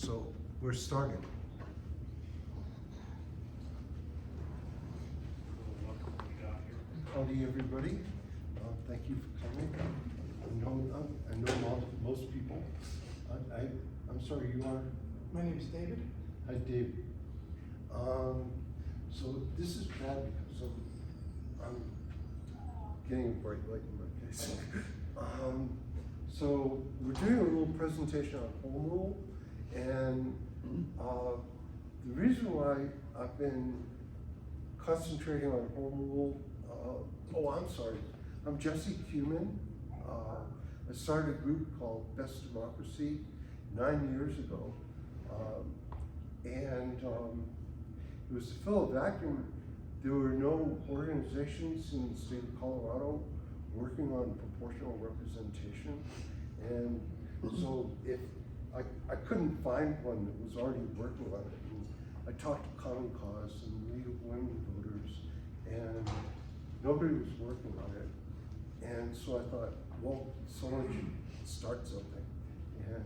So we're starting. Howdy, everybody. Thank you for coming. I know most people. I'm sorry, you are? My name is David. Hi, David. So this is bad because I'm getting a bright light in my face. So we're doing a little presentation on home rule, and the reason why I've been concentrating on home rule, I'm sorry, I'm Jesse Kumin. I started a group called Best Democracy 9 years ago, and it was to fill a vacuum. There were no organizations in the state of Colorado working on proportional representation, and so if I couldn't find one that was already working on it. And I talked to Common Cause and League of Women Voters, and nobody was working on it. And so I thought, well, someone should start something. And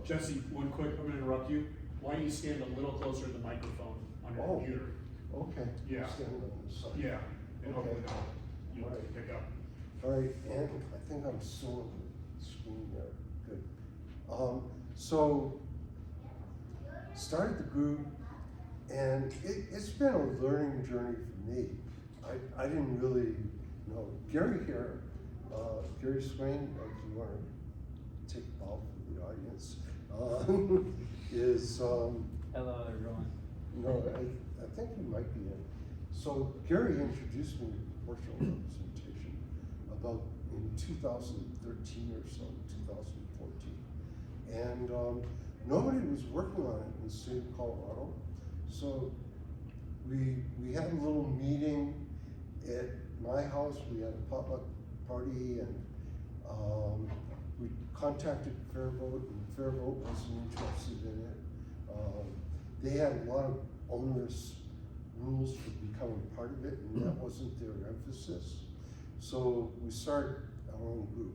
Jesse, one quick, I'm gonna interrupt you. Why don't you stand a little closer to the microphone on your computer? Okay. Yeah. Stand on this side. Yeah, and Okay. hopefully you'll Right. pick up. All right, and I think I'm still on the screen there. Good. So started the group, and it's been a learning journey for me. I didn't really know. Gary here, Gary Swain, if you want to take a bow for the audience, is Hello, everyone. no, I think he might be in. So Gary introduced me to proportional representation about in 2013 or so, 2014. And nobody was working on it in the state of Colorado. So we had a little meeting at my house. We had a potluck party, and we contacted Fair Vote, and Fair Vote wasn't interested in it. They had a lot of onerous rules for becoming part of it, and that wasn't their emphasis. So we started our own group.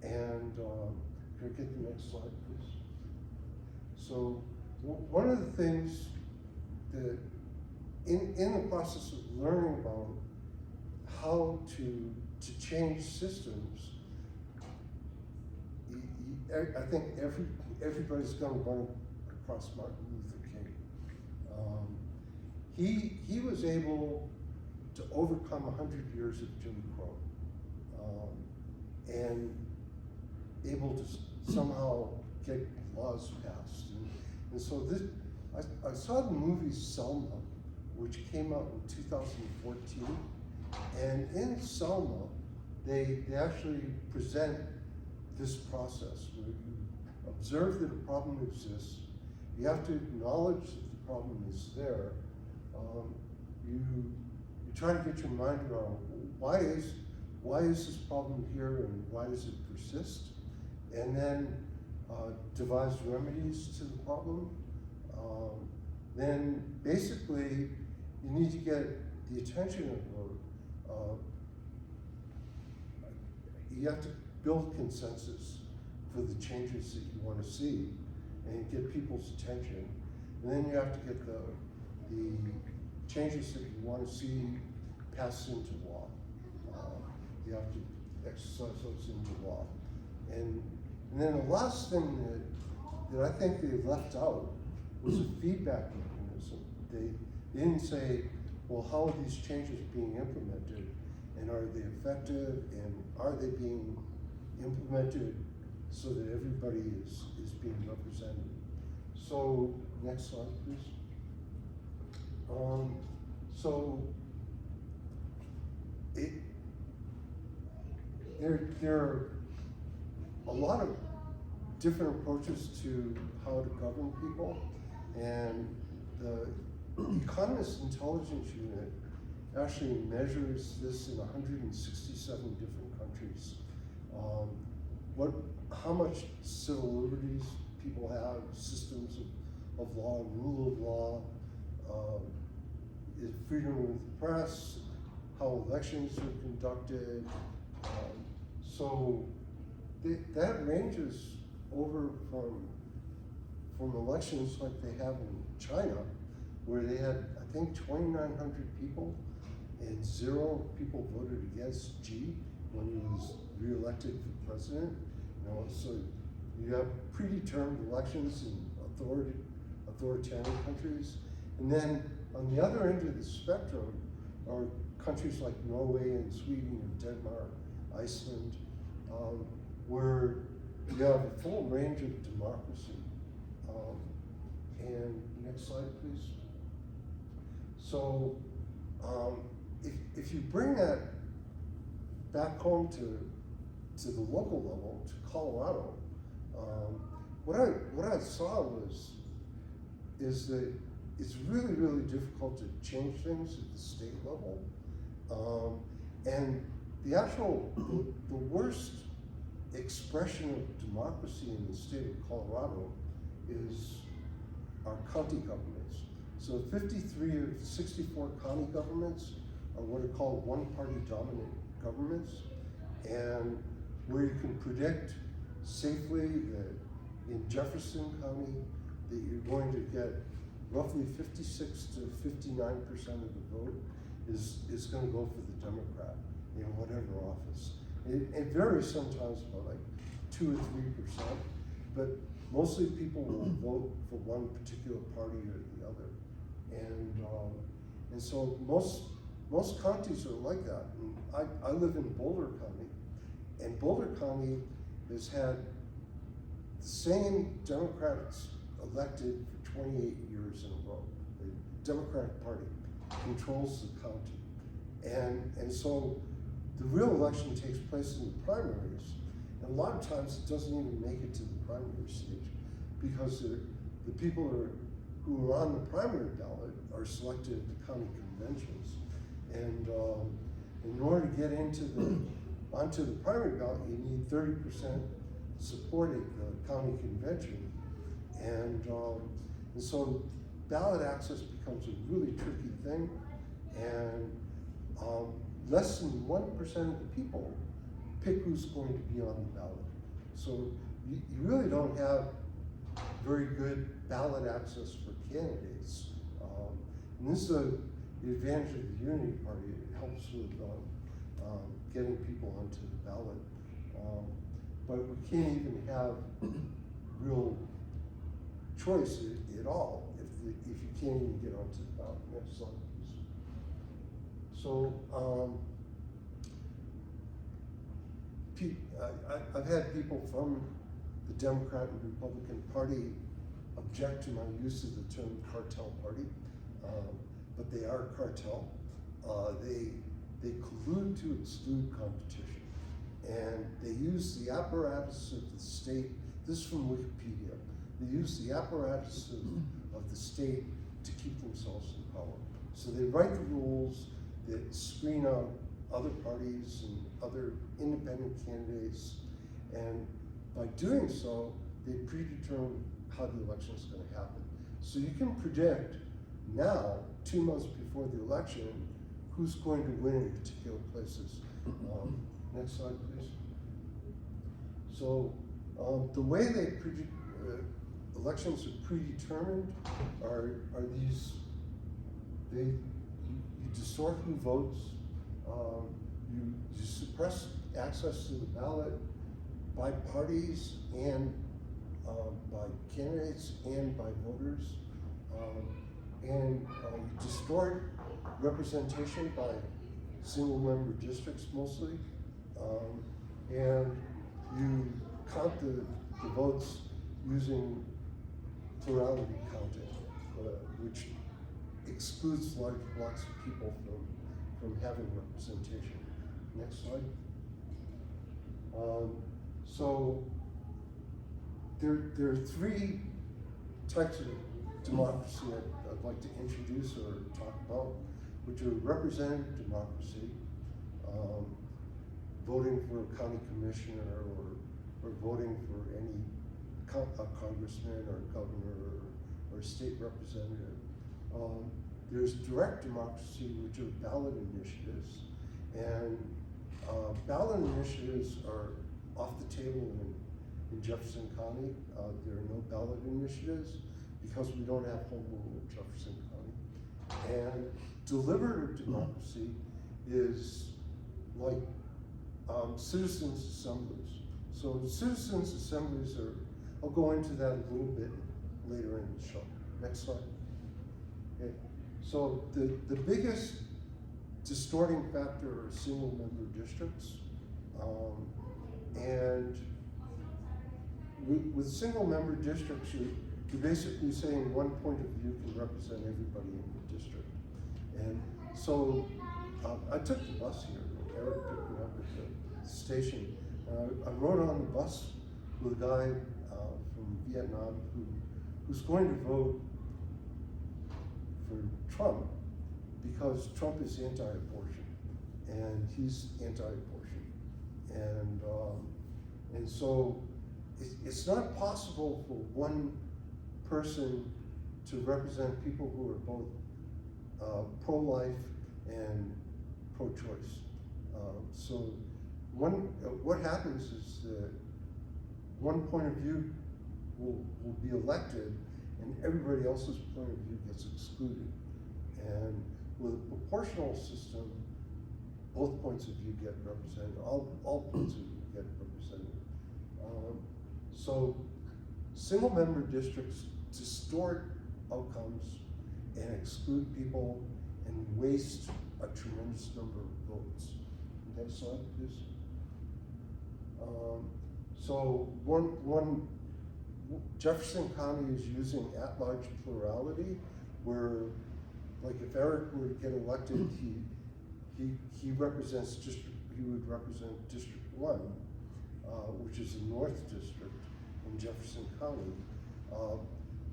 And can I get the next slide, please? So one of the things that in the process of learning about how to change systems, I think everybody's going to run across Martin Luther King. He was able to overcome 100 years of Jim Crow, and able to somehow get laws passed. And so this, I saw the movie Selma, which came out in 2014. And in Selma, they actually present this process where you observe that a problem exists. You have to acknowledge that the problem is there. You try to get your mind around why is this problem here and why does it persist? And then devise remedies to the problem. Then basically you need to get the attention of the vote. You have to build consensus for the changes that you want to see and get people's attention. And then you have to get the changes that you want to see passed into law. You have to exercise those into law. And then the last thing that I think they left out was a feedback mechanism. They didn't say, well, how are these changes being implemented, and are they effective, and are they being implemented so that everybody is being represented? So next slide, please. There are a lot of different approaches to how to govern people, and the Economist Intelligence Unit actually measures this in 167 different countries. How much civil liberties people have, systems of law, rule of law, is freedom of the press, how elections are conducted. So that ranges over from from elections like they have in China, where they had, I think, 2,900 people, and 0 people voted against Xi when he was re-elected for president. You know, so you have predetermined elections in authoritarian countries. And then on the other end of the spectrum are countries like Norway and Sweden and Denmark, Iceland, where you have a full range of democracy. And next slide, please. So if you bring that back home to the local level, to Colorado, what I saw is that it's really, really difficult to change things at the state level. And the worst expression of democracy in the state of Colorado is our county governments. So 53 of 64 county governments are what are called one-party dominant governments, and where you can predict safely that in Jefferson County that you're going to get roughly 56 to 59% of the vote is going to go for the Democrat in whatever office. It varies sometimes by like 2 or 3%, but mostly people will vote for one particular party or the other. And so most counties are like that. And I live in Boulder County, and Boulder County has had the same Democrats elected for 28 years in a row. The Democratic Party controls the county. And so the real election takes place in the primaries, and a lot of times it doesn't even make it to the primary stage because the people who are on the primary ballot are selected at the county conventions. And in order to get onto the primary ballot, you need 30% support at the county convention. And so ballot access becomes a really tricky thing, and less than 1% of the people pick who's going to be on the ballot. So you really don't have very good ballot access for candidates. And this is the advantage of the Unity Party. It helps with getting people onto the ballot. But we can't even have real choice at all if you can't even get onto the ballot. Next slide, please. So I've had people from the Democrat and Republican Party object to my use of the term cartel party, but they are a cartel. They collude to exclude competition, and they use the apparatus of the state. This is from Wikipedia. They use the apparatus of the state to keep themselves in power. So they write the rules that screen out other parties and other independent candidates, and by doing so, they predetermine how the election is going to happen. So you can predict now, 2 months before the election, who's going to win in particular places. Next slide, please. So the way they elections are predetermined are these. You distort who votes. You suppress access to the ballot by parties and by candidates and by voters, and you distort representation by single-member districts mostly, and you count the votes using plurality counting, which excludes large blocks of people from having representation. Next slide. So there are 3 types of democracy I'd like to introduce or talk about, which are representative democracy, voting for a county commissioner or voting for any congressman or governor or state representative. There's direct democracy, which are ballot initiatives, and ballot initiatives are off the table in Jefferson County. There are no ballot initiatives because we don't have home rule in Jefferson County. And deliberative democracy is like citizens assemblies. So citizens assemblies are, I'll go into that a little bit later in the show. Next slide. Okay. So the biggest distorting factor are single member districts. And with single member districts, you're basically saying one point of view can represent everybody in the district. And so I took the bus here. Eric picked me up at the station. I rode on the bus with a guy from Vietnam who's going to vote for Trump because Trump is anti-abortion and he's anti-abortion. And so it's not possible for one person to represent people who are both pro-life and pro-choice. So what happens is that one point of view will be elected and everybody else's point of view gets excluded. And with a proportional system, both points of view get represented, all points of view get represented. So single member districts distort outcomes and exclude people and waste a tremendous number of votes. Next slide, please. So one Jefferson County is using at-large plurality, where, like, if Eric were to get elected, he represents he would represent District 1, which is the North District in Jefferson County,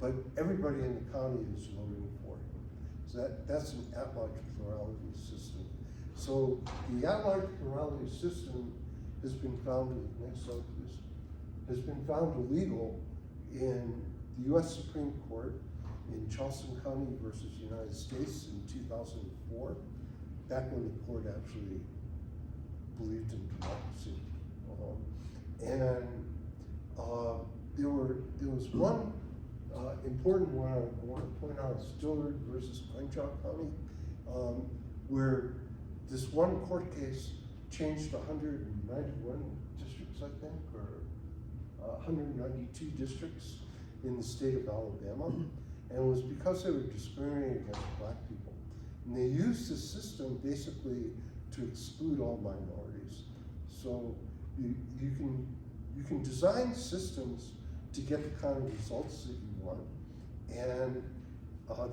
but everybody in the county is voting for him. So that's an at-large plurality system. So the at-large plurality system has been found, next slide please, has been found illegal in the US Supreme Court in Charleston County versus United States in 2004, back when the court actually believed in democracy. There was one important one I want to point out, Stillard versus Pine Chalk County, where this one court case changed 191 districts, I think, or 192 districts in the state of Alabama, and it was because they were discriminating against black people. And they used this system basically to exclude all minorities. So you can design systems to get the kind of results that you want. And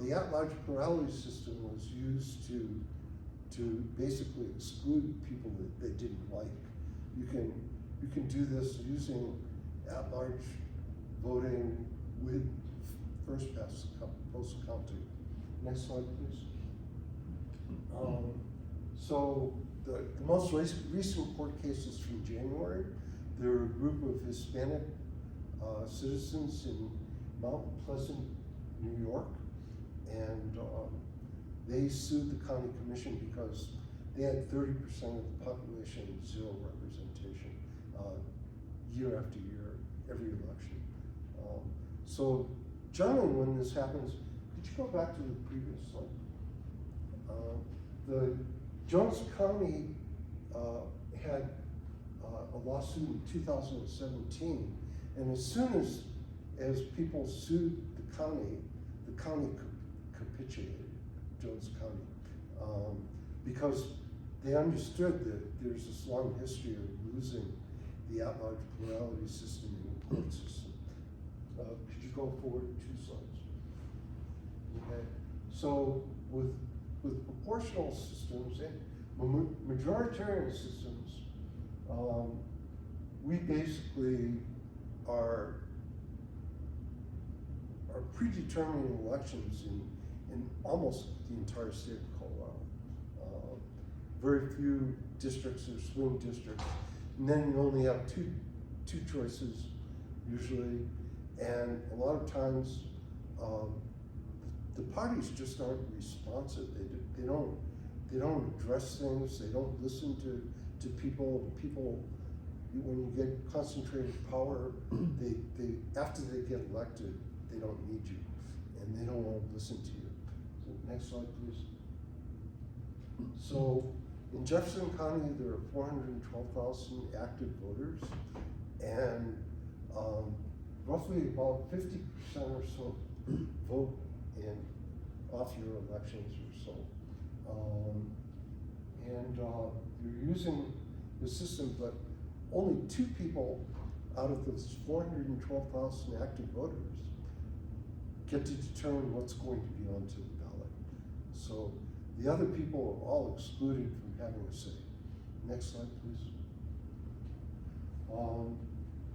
the at-large plurality system was used to basically exclude people that they didn't like. You can do this using at-large voting with first past post counting. Next slide, please. So the most recent court cases from January, there were a group of Hispanic citizens in Mount Pleasant, New York, and they sued the county commission because they had 30% of the population with zero representation year after year, every election. So generally when this happens, could you go back to the previous slide? The Jones County had a lawsuit in 2017, and as soon as people sued the county capitulated, Jones County, because they understood that there's this long history of losing the at-large plurality system in the court system. Could you go forward 2 slides? Okay. So with proportional systems and majoritarian systems, we basically are predetermining elections in almost the entire state of Colorado. Very few districts are swing districts, and then you only have two choices usually, and a lot of times the parties just aren't responsive. They don't address things. They don't listen to people. People when you get concentrated power, they after they get elected, they don't need you, and they don't want to listen to you. So next slide, please. So in Jefferson County, there are 412,000 active voters, and roughly about 50% or so vote in off-year elections or so. You're using the system, but only 2 people out of those 412,000 active voters get to determine what's going to be onto the ballot. So the other people are all excluded from having a say. Next slide, please.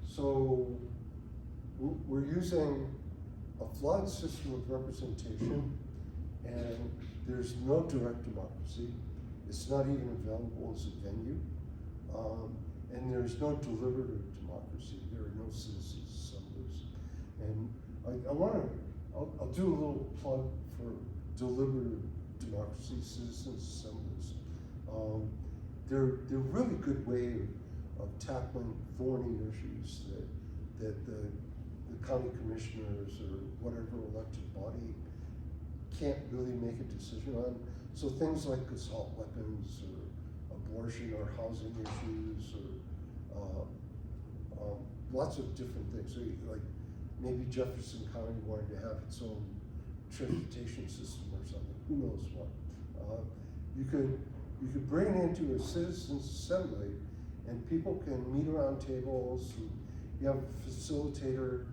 So we're using a flawed system of representation, and there's no direct democracy. It's not even available as a venue. And there's no deliberative democracy. There are no citizens' assemblies. And I'll do a little plug for deliberative democracy, citizens' assemblies. They're a really good way of tackling thorny issues that the county commissioners or whatever elected body can't really make a decision on. So things like assault weapons or abortion or housing issues or lots of different things. So like maybe Jefferson County wanted to have its own transportation system or something, who knows what. You could bring it into a citizens assembly, and people can meet around tables, and you have a facilitator,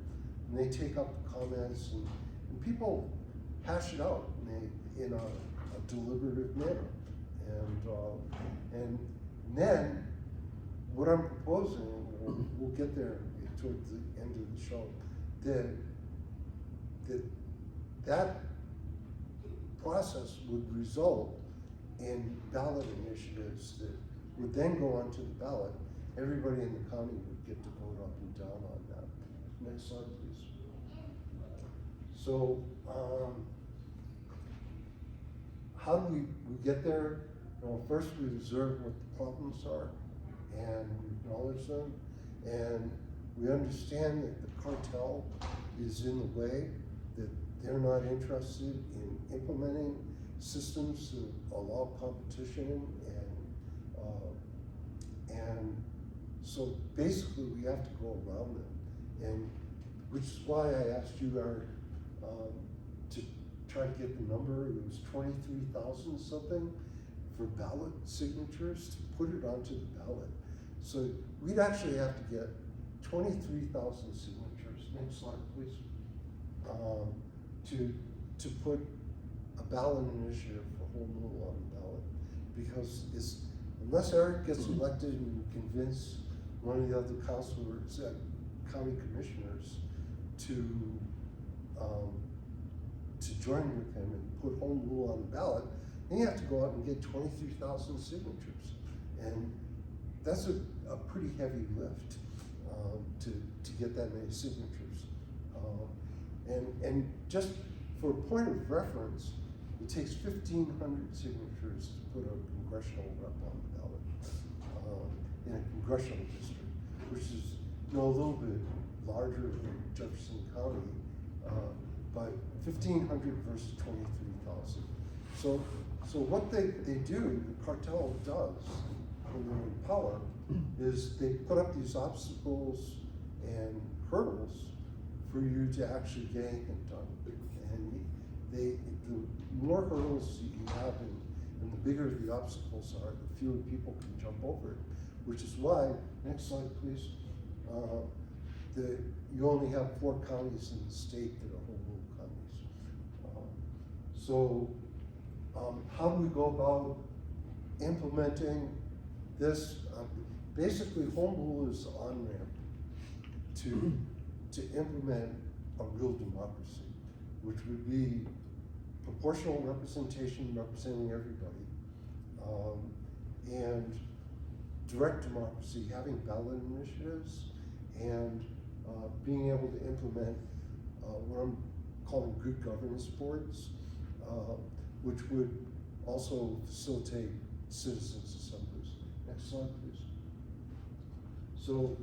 and they take up the comments, and people hash it out in a deliberative manner. And then what I'm proposing, we'll get there toward the end of the show, that process would result in ballot initiatives that would then go onto the ballot. Everybody in the county would get to vote up and down on that. Next slide, please. So, how do we get there? Well, first we observe what the problems are, and we acknowledge them, and we understand that the cartel is in the way, that they're not interested in implementing systems that allow competition, and so basically we have to go around them, and which is why I asked you, Art, to try to get the number. It was 23,000 something for ballot signatures to put it onto the ballot. So we'd actually have to get 23,000 signatures. Next slide, please. To put a ballot initiative for home rule on the ballot, because unless Eric gets elected and convince one of the other councilors, county commissioners, to join with him and put home rule on the ballot, then you have to go out and get 23,000 signatures, and that's a pretty heavy lift to get that many signatures. And just for a point of reference, it takes 1,500 signatures to put a congressional rep on the ballot in a congressional district, which is a little bit larger than Jefferson County, but 1,500 versus 23,000. So what they do, the cartel does when they're in power, is they put up these obstacles and hurdles for you to actually get anything done. And the more hurdles you have and the bigger the obstacles are, the fewer people can jump over it. Which is why, next slide please, you only have 4 counties in the state that are home rule counties. How do we go about implementing this? Basically, home rule is the on-ramp to implement a real democracy, which would be proportional representation representing everybody, and direct democracy, having ballot initiatives, and being able to implement what I'm calling good governance boards, which would also facilitate citizens' assemblies. Next slide, please. So,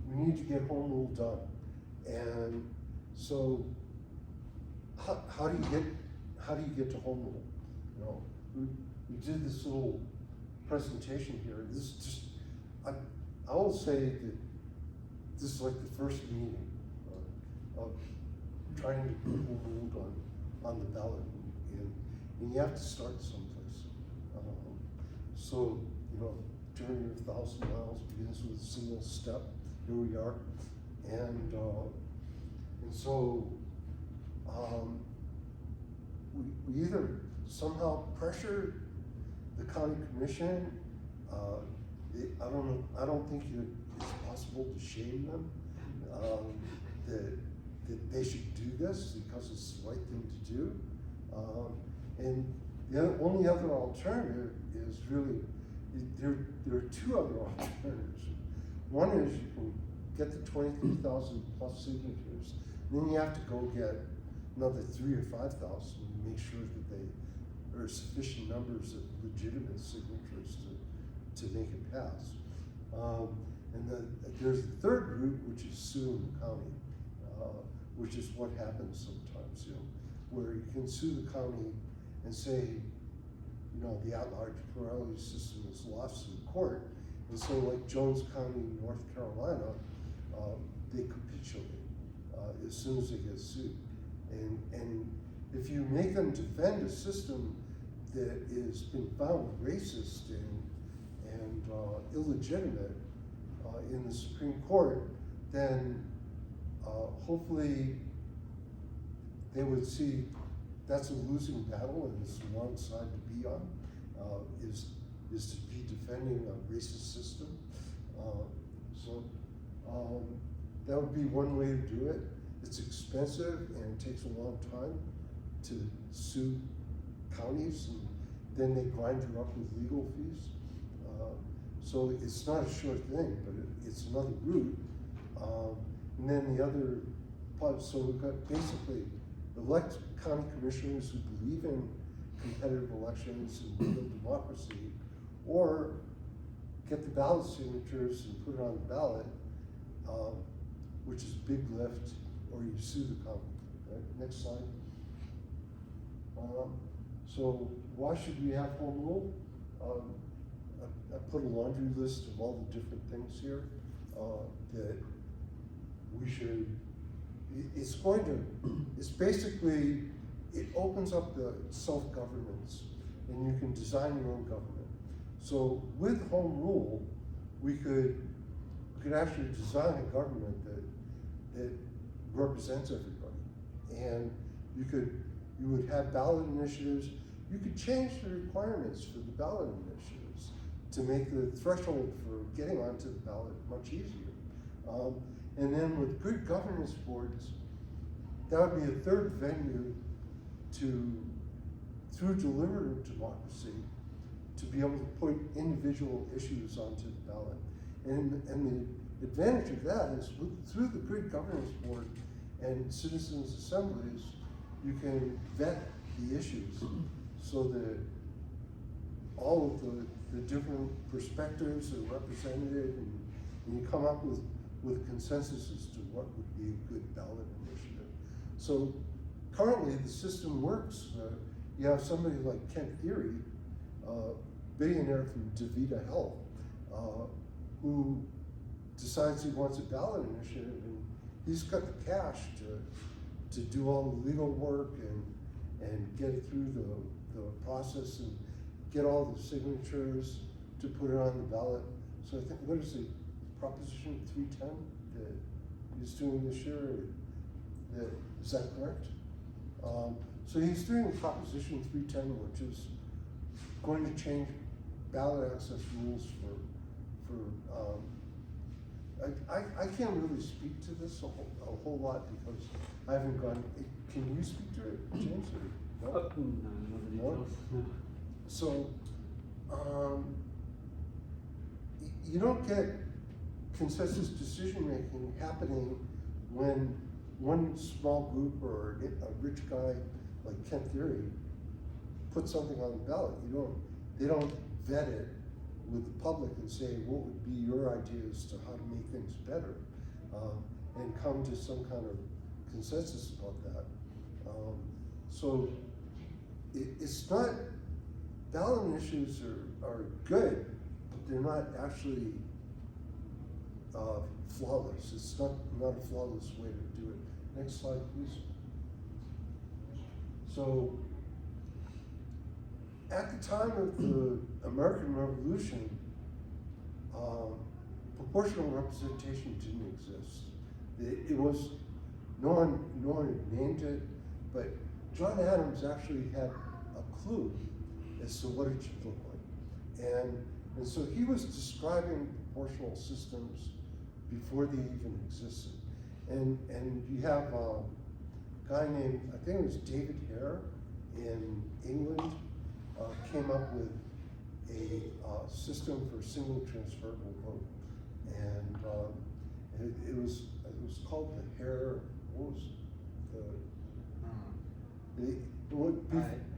we need to get home rule done. And so, how do you get to home rule? You know, we did this little presentation here. This is just, I will say that this is like the first meeting of trying to get home ruled on the ballot, and you have to start someplace. So, you know, journey of 1,000 miles begins with a single step. Here we are, and so we either somehow pressure the county commission. I don't think it's possible to shame them that they should do this because it's the right thing to do. And the only other alternative is really, there are two other alternatives. One is you can get the 23,000 plus signatures, then you have to go get another 3,000 or 5,000 to make sure that they are sufficient numbers of legitimate signatures to make it pass. And then there's the third route, which is suing the county, which is what happens sometimes, you know, where you can sue the county and say, you know, the at-large plurality system is lost in court, and so like Jones County, North Carolina, they capitulate as soon as they get sued. And if you make them defend a system that has been found racist and illegitimate in the Supreme Court, then hopefully they would see that's a losing battle and it's the wrong side to be on, is to be defending a racist system. So that would be one way to do it. It's expensive and it takes a long time to sue counties, and then they grind you up with legal fees. So it's not a sure thing, but it's another route. And then the other part, so we've got basically elect county commissioners who believe in competitive elections and real democracy, or get the ballot signatures and put it on the ballot, which is a big lift, or you sue the county. Right? Next slide. So why should we have home rule? I put a laundry list of all the different things here that we should. It's basically, it opens up the self-governance, and you can design your own government. So with home rule, we could actually design a government that represents everybody. And you would have ballot initiatives. You could change the requirements for the ballot initiatives to make the threshold for getting onto the ballot much easier. And then with good governance boards, that would be a third venue through deliberative democracy, to be able to put individual issues onto the ballot. And the advantage of that is through the good governance board and citizens assemblies, you can vet the issues so that all of the different perspectives are represented, and you come up with consensus as to what would be a good ballot initiative. So currently the system works. You have somebody like Kent Erie, billionaire from DaVita Health, who decides he wants a ballot initiative, and he's got the cash to do all the legal work and get it through the process and get all the signatures to put it on the ballot. So I think, what is it, Proposition 310 that he's doing this year? Is that correct? So he's doing Proposition 310, which is going to change ballot access rules for I can't really speak to this a whole lot because I haven't gone. Can you speak to it, James? Or no? No. So you don't get consensus decision making happening when one small group or a rich guy like Kent Erie puts something on the ballot. They don't vet it with the public and say, what would be your ideas to how to make things better, and come to some kind of consensus about that. So it's not, ballot initiatives are good, but they're not actually flawless. It's not a flawless way to do it. Next slide, please. So, at the time of the American Revolution, proportional representation didn't exist. It was, no one had named it, but John Adams actually had a clue as to what it should look like. And so he was describing proportional systems before they even existed. And you have a guy named, I think it was David Hare in England, came up with a system for single transferable vote. And it was called the Hare, what was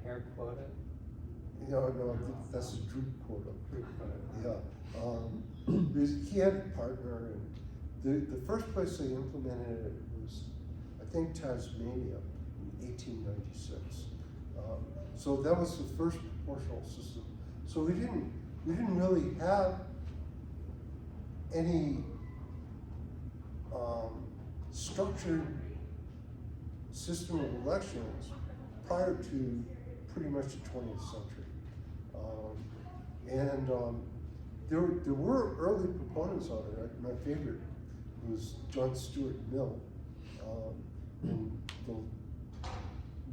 Hair quota? No, I think that's the Droop quota. Group quota. Yeah. He had a partner, and the first place they implemented it was, I think, Tasmania in 1896. So that was the first proportional system. So we didn't really have any structured system of elections prior to pretty much the 20th century. There were early proponents of it. My favorite was John Stuart Mill in the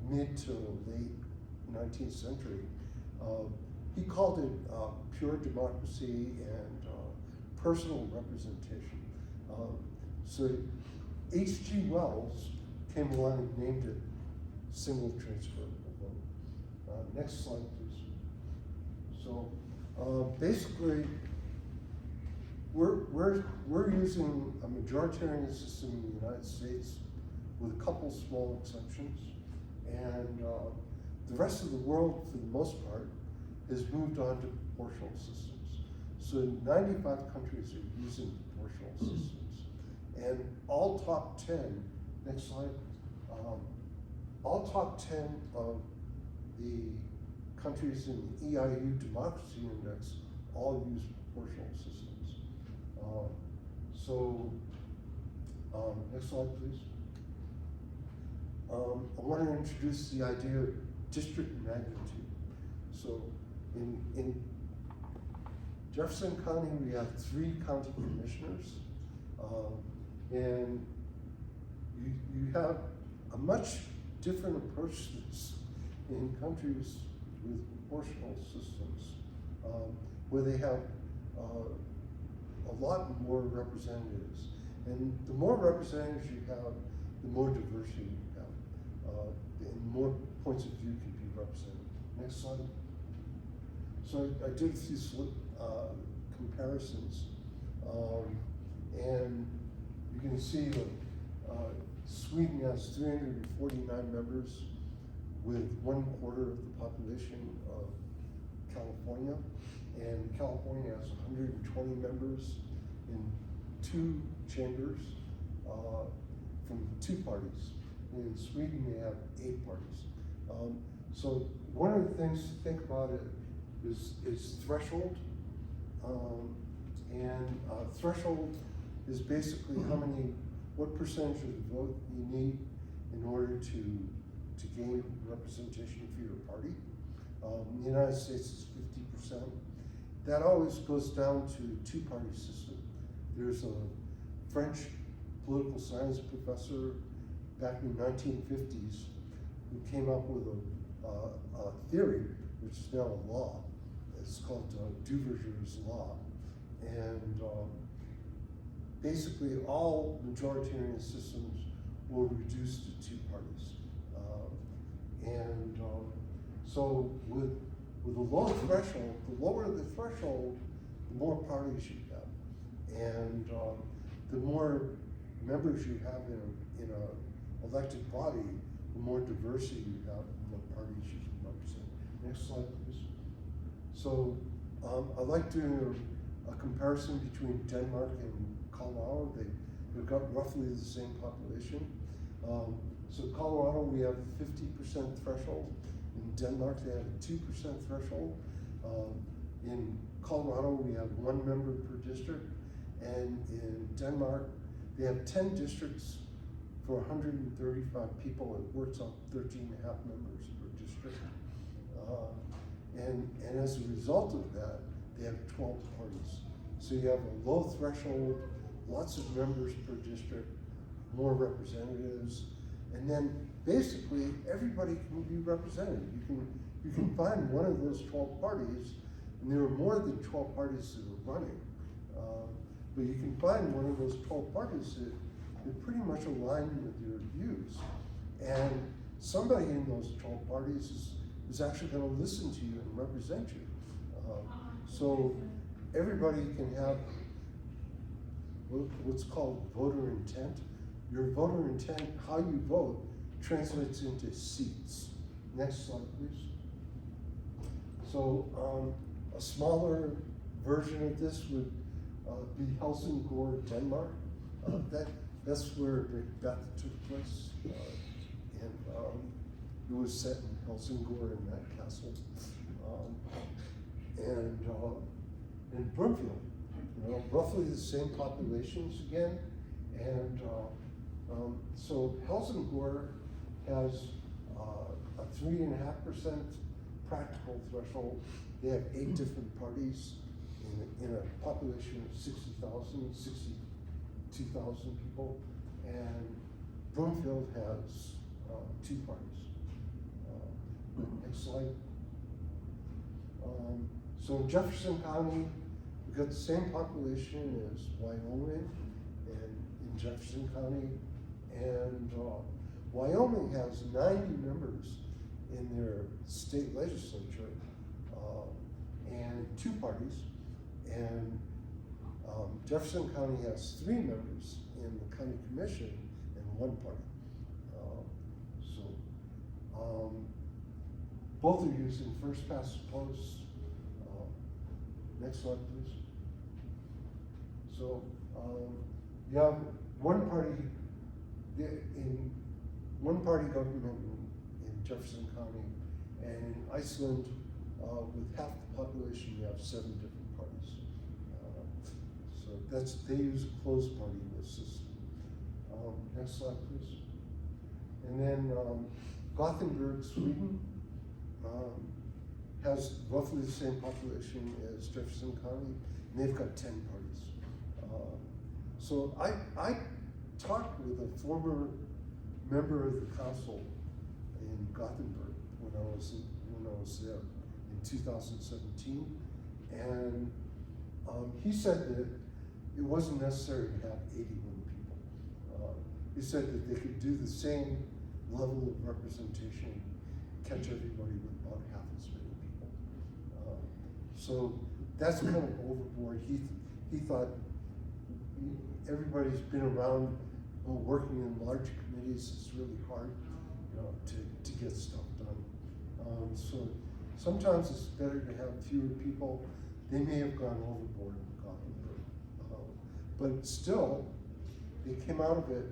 mid to late 19th century. He called it pure democracy and personal representation. So H.G. Wells came along and named it single transferable vote. Next slide, please. So basically, we're using a majoritarian system in the United States with a couple small exceptions, and the rest of the world, for the most part, has moved on to proportional systems. So 95 countries are using proportional systems, and all top 10. Next slide. All top 10 of the countries in the EIU Democracy Index all use proportional systems. Next slide, please. I want to introduce the idea of district magnitude. So in Jefferson County, we have 3 county commissioners, and you have a much different approach to this in countries with proportional systems, where they have a lot more representatives. And the more representatives you have, the more diversity you have, and more points of view can be represented. Next slide. So I did a few comparisons, and you can see that Sweden has 349 members, with 1/4 of the population of California, and California has 120 members in 2 chambers from 2 parties. In Sweden, they have 8 parties. So one of the things to think about it is threshold, and threshold is basically what percentage of the vote you need in order to gain representation for your party. In the United States, it's 50%. That always goes down to a 2-party system. There's a French political science professor back in the 1950s who came up with a theory, which is now a law. It's called Duverger's law. And basically all majoritarian systems will reduce to 2 parties. So with a low threshold, the lower the threshold, the more parties you have. And the more members you have in a elected body, the more diversity you have in the parties you can represent. Next slide, please. So I like doing a comparison between Denmark and Colorado. They've got roughly the same population. So Colorado, we have a 50% threshold. In Denmark, they have a 2% threshold. In Colorado, we have 1 member per district. And in Denmark, they have 10 districts for 135 people. It works out 13.5 members per district. And as a result of that, they have 12 parties. So you have a low threshold, lots of members per district, more representatives, and then basically everybody can be represented. You can find one of those 12 parties, and there are more than 12 parties that are running, but you can find one of those 12 parties that pretty much align with your views, and somebody in those 12 parties is actually going to listen to you and represent you. So everybody can have what's called voter intent. Your voter intent, how you vote, translates into seats. Next slide, please. So a smaller version of this would be Helsingborg, Denmark. That's where the death took place, and it was set in Helsingborg in that castle. And Broomfield, roughly the same populations again, and so Helsingborg has a 3.5% practical threshold. They have 8 different parties in a population of 60,000, 62,000 people, and Broomfield has 2 parties. Next slide. So in Jefferson County, we've got the same population as Wyoming and in Jefferson County, and Wyoming has 90 members in their state legislature and 2 parties, and Jefferson County has 3 members in the county commission and 1 party. Both are using first past the post. Next slide, please. So you have one party government in Jefferson County, and in Iceland, with half the population, you have 7 different parties. So they use a closed party list system. Next slide, please. And then Gothenburg, Sweden, has roughly the same population as Jefferson County, and they've got 10 parties. So I talked with a former member of the council in Gothenburg when I was there in 2017, and he said that it wasn't necessary to have 81 people. He said that they could do the same level of representation, catch everybody with about half as many people. So that's kind of overboard. He thought everybody's been around working in large committees. It's really hard, to get stuff done. So sometimes it's better to have fewer people. They may have gone overboard in Gothenburg, but still, they came out of it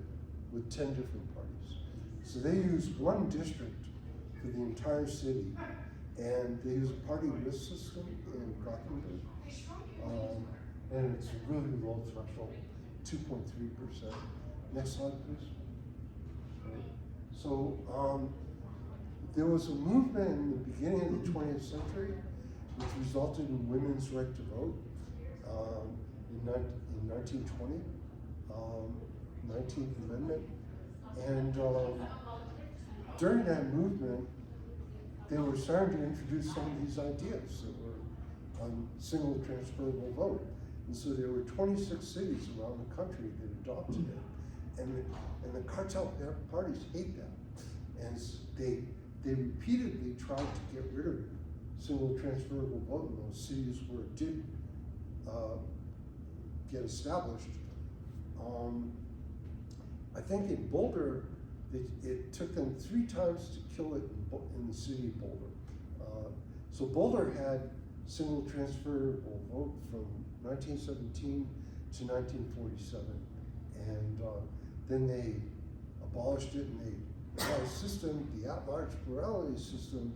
with 10 different parties. So they used 1 district for the entire city, and they use a party list system in Gothenburg, and it's a really low threshold, 2.3%. Next slide, please. So there was a movement in the beginning of the 20th century which resulted in women's right to vote in 1920, 19th Amendment, and during that movement, they were starting to introduce some of these ideas that were on single transferable vote. And so there were 26 cities around the country that adopted it. And the cartel parties hate that. And they repeatedly tried to get rid of single transferable vote in those cities where it did get established. I think in Boulder, it took them 3 times to kill it in the city of Boulder. So Boulder had single transferable vote from 1917 to 1947. And then they abolished it, and they had a system, the at-large plurality system,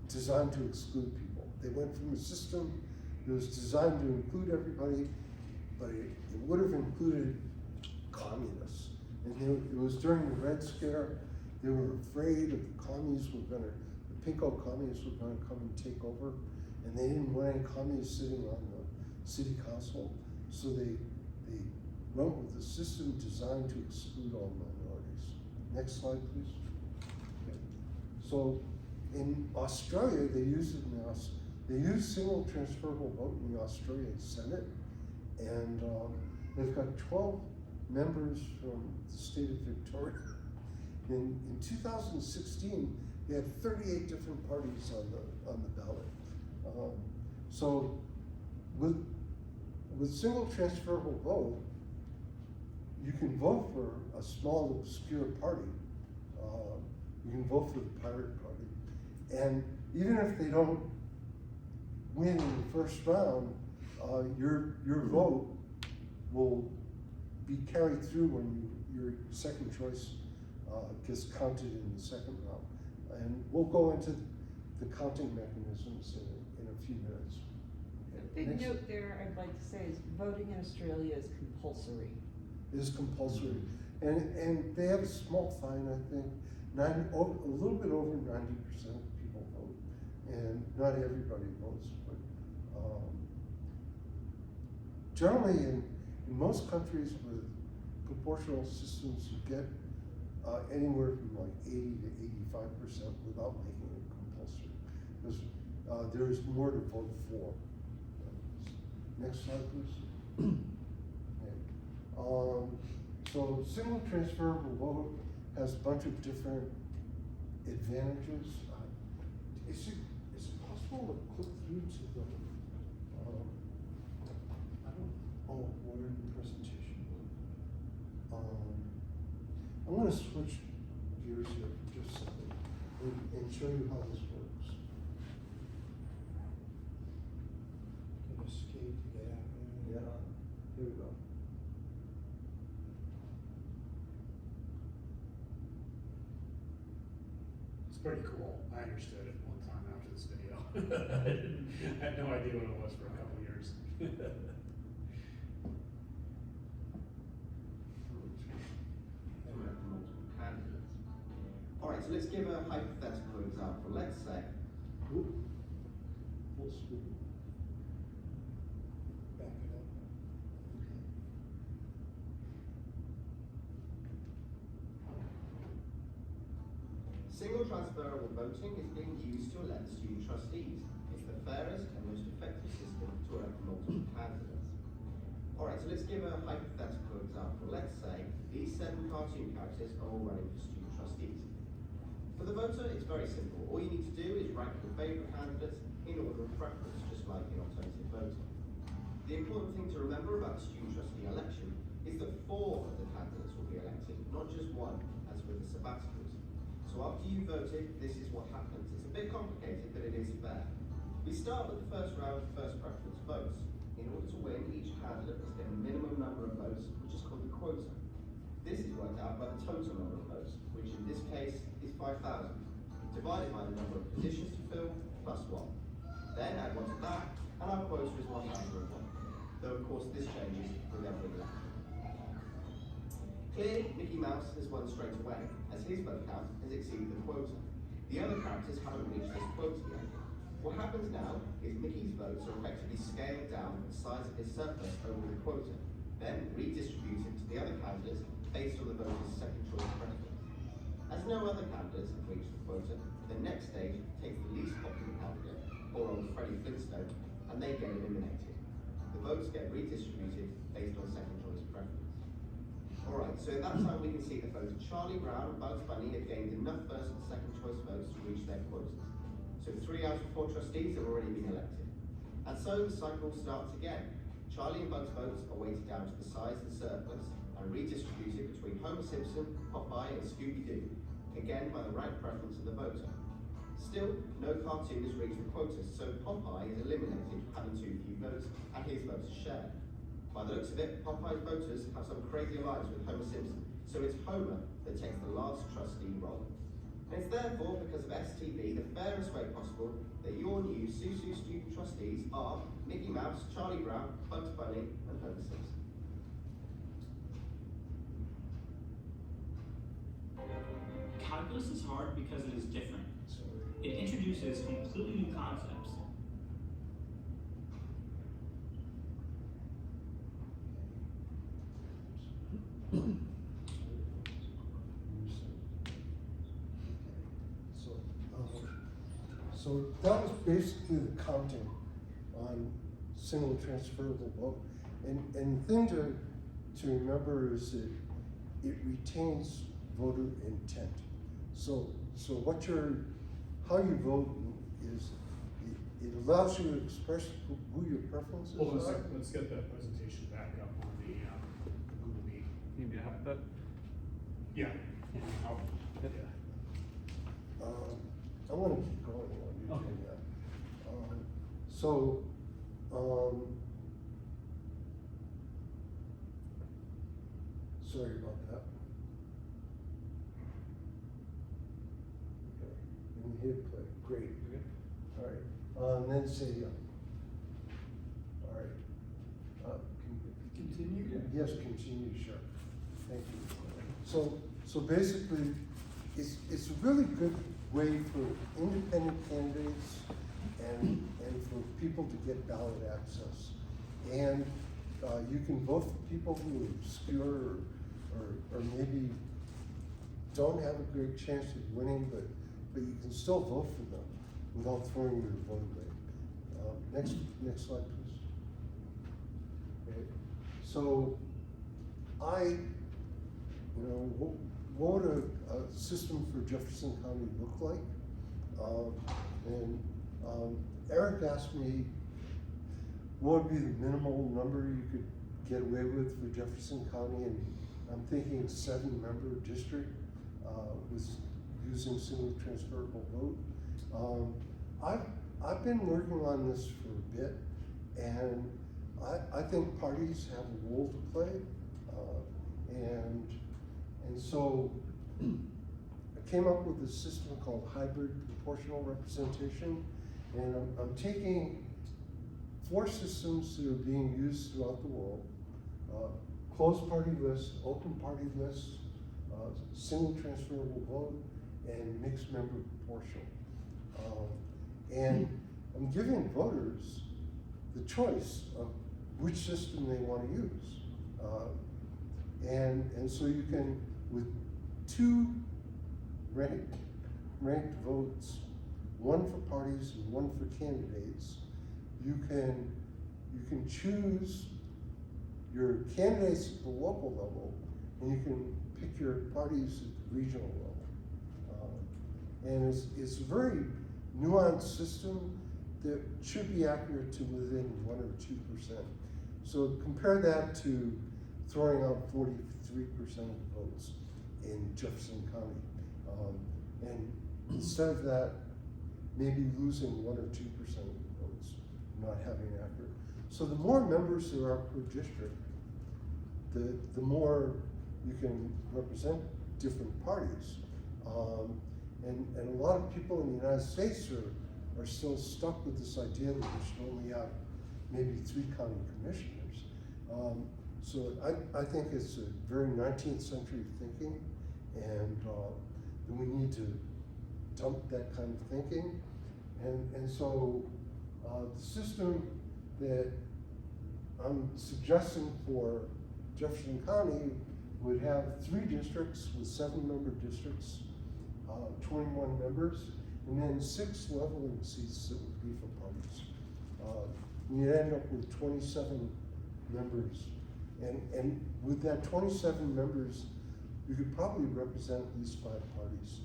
designed to exclude people. They went from a system that was designed to include everybody, but it would have included communists. And it was during the Red Scare. They were afraid of the communists the pinko communists were gonna come and take over, and they didn't want any communists sitting on the city council, so they went with a system designed to exclude all minorities. Next slide, please. Okay. So in Australia, they use single transferable vote in the Australian Senate, and they've got 12 members from the state of Victoria. In 2016, they had 38 different parties on the ballot. So with single transferable vote, you can vote for a small obscure party. You can vote for the Pirate Party, and even if they don't win in the first round, your vote will be carried through when your second choice gets counted in the second round. And we'll go into the counting mechanisms in a few minutes. The big note there I'd like to say is voting in Australia is compulsory. It is compulsory. And they have a small fine, I think. A little bit over 90% of people vote. And not everybody votes, but generally in most countries with proportional systems, you get anywhere from like 80 to 85% without making it compulsory. Because there is more to vote for. Next slide, please. Okay. So single transferable vote has a bunch of different advantages. Is it possible to click through to the, we're in the presentation. I'm going to switch gears here for just a second and show you how this works. Can escape to get out. Yeah, here we go. It's pretty cool. I understood it one time after this video. I had no idea what it was for a couple years. Alright, so let's give a hypothetical example. Let's say, Full screen. Back it up. single transferable voting is being used to elect student trustees. It's the fairest and most effective system to elect multiple candidates. Alright, so let's give a hypothetical example. Let's say these 7 cartoon characters are all running for student trustees. For the voter, it's very simple. All you need to do is rank your favourite candidates in order of preference, just like in alternative voting. The important thing to remember about the student trustee election is that 4 of the candidates will be elected, not just 1, as with the sabbaticals. So after you voted, this is what happens. It's a bit complicated, but it is fair. We start with the first round of first preference votes. In order to win, each candidate must get a minimum number of votes, which is called the quota. This is worked out by the total number of votes, which in this case is 5,000, divided by the number of positions to fill, plus 1. Then add 1 to that, and our quota is 1,001. Though of course this changes with every election. Clearly, Mickey Mouse has won straight away, as his vote count has exceeded the quota. The other characters haven't reached this quota yet. What happens now is Mickey's votes are effectively scaled down for the size of his surplus over the quota, then redistributed to the other candidates based on the voter's second choice preference. As no other candidates have reached the quota, the next stage takes the least popular candidate, or old Freddie Flintstone, and they get eliminated. The votes get redistributed based on second choice preference. Alright, so at that time we can see that both Charlie Brown and Bugs Bunny have gained enough first and second choice votes to reach their quotas. So 3 out of 4 trustees have already been elected. And so the cycle starts again. Charlie and Bugs' votes are weighted down to the size of the surplus and redistributed between Homer Simpson, Popeye and Scooby-Doo, again by the rank preference of the voter. Still, no cartoon has reached the quota, so Popeye is eliminated for having too few votes, and his vote is shared. By the looks of it, Popeye's voters have some crazy alliance with Homer Simpson, so it's Homer that takes the last trustee role. And it's therefore, because of STV, the fairest way possible that your new Susu student trustees are Mickey Mouse, Charlie Brown, Bugs Bunny, and Homer Simpson. Calculus is hard because it is different. It introduces completely new concepts. So that was basically the counting on single transferable vote. And the thing to remember is that it retains voter intent. So how you vote is, it allows you to express who your preferences Hold on a are. second, let's get that presentation back up on the Google Meet. You need me to help with that? Yeah. Yeah. I'll- Yep. yeah. I want to keep going while you're Okay. doing that. Sorry about that. Okay, and you hit play, great. You good? All right, and then say, all right. Continue? Yes, continue, sure. Thank you. So basically, it's a really good way for independent candidates and for people to get ballot access. And you can vote for people who are obscure or maybe don't have a great chance of winning, but you can still vote for them without throwing your vote away. Next slide, please. Okay. So what would a system for Jefferson County look like? Eric asked me what would be the minimal number you could get away with for Jefferson County, and I'm thinking 7-member district with using single transferable vote. I've been working on this for a bit, and I think parties have a role to play, and so I came up with a system called hybrid proportional representation, and I'm taking 4 systems that are being used throughout the world: closed party list, open party list, single transferable vote, and mixed member proportional. And I'm giving voters the choice of which system they want to use. And so you can, with 2 ranked votes, 1 for parties and 1 for candidates, you can choose your candidates at the local level, and you can pick your parties at the regional level. And it's a very nuanced system that should be accurate to within 1 or 2%. So compare that to throwing out 43% of the votes in Jefferson County. And instead of that, maybe losing 1 or 2% of the votes, not having it accurate. So the more members there are per district, the more you can represent different parties. And a lot of people in the United States are still stuck with this idea that we should only have maybe 3 county commissioners. So I think it's a very 19th century thinking, and we need to dump that kind of thinking. And so the system that I'm suggesting for Jefferson County would have 3 districts with 7-member districts, 21 members, and then 6 leveling seats that would be for parties. You'd end up with 27 members. And with that 27 members, you could probably represent at least 5 parties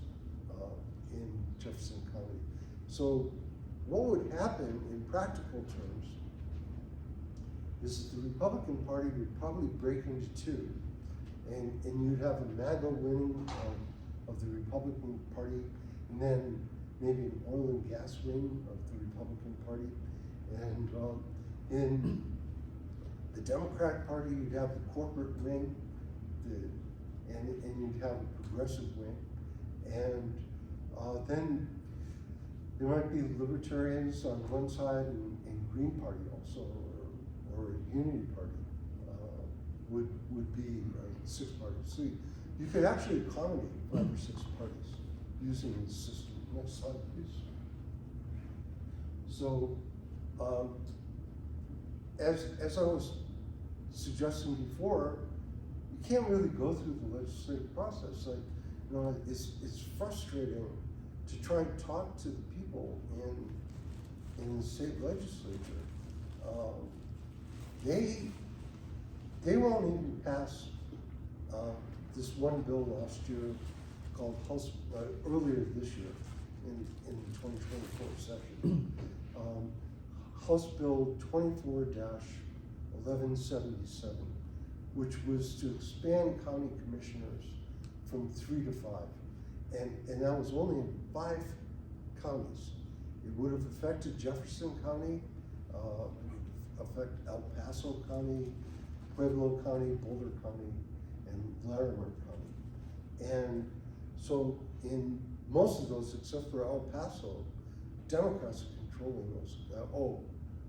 in Jefferson County. So what would happen in practical terms is that the Republican Party would probably break into 2, and you'd have a MAGA winning of the Republican Party, and then maybe an oil and gas wing of the Republican Party. And in the Democratic Party, you'd have the corporate wing, and you'd have a progressive wing. And then there might be libertarians on one side and Green Party also, or a Unity Party would be 6 parties. So you could actually accommodate 5 or 6 parties using this system. Next slide, please. So, as I was suggesting before, you can't really go through the legislative process. Like, you know, it's frustrating to try and talk to the people in the state legislature. They won't even pass this one bill last year called House, earlier this year in the 2024 session. House Bill 24-1177, which was to expand county commissioners from 3 to 5. And that was only in 5 counties. It would have affected Jefferson County, affect El Paso County, Pueblo County, Boulder County, and Larimer County. And so in most of those, except for El Paso, Democrats are controlling those.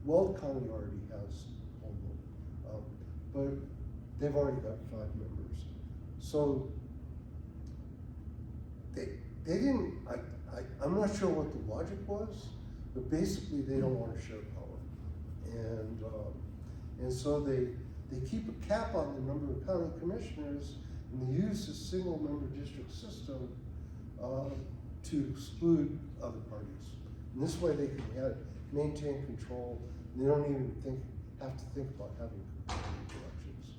Weld County already has home rule, but they've already got 5 members. So they didn't, I'm not sure what the logic was, but basically they don't want to share power. And so they keep a cap on the number of county commissioners, and they use the single member district system to exclude other parties. And this way they can maintain control, and they don't even have to think about having elections.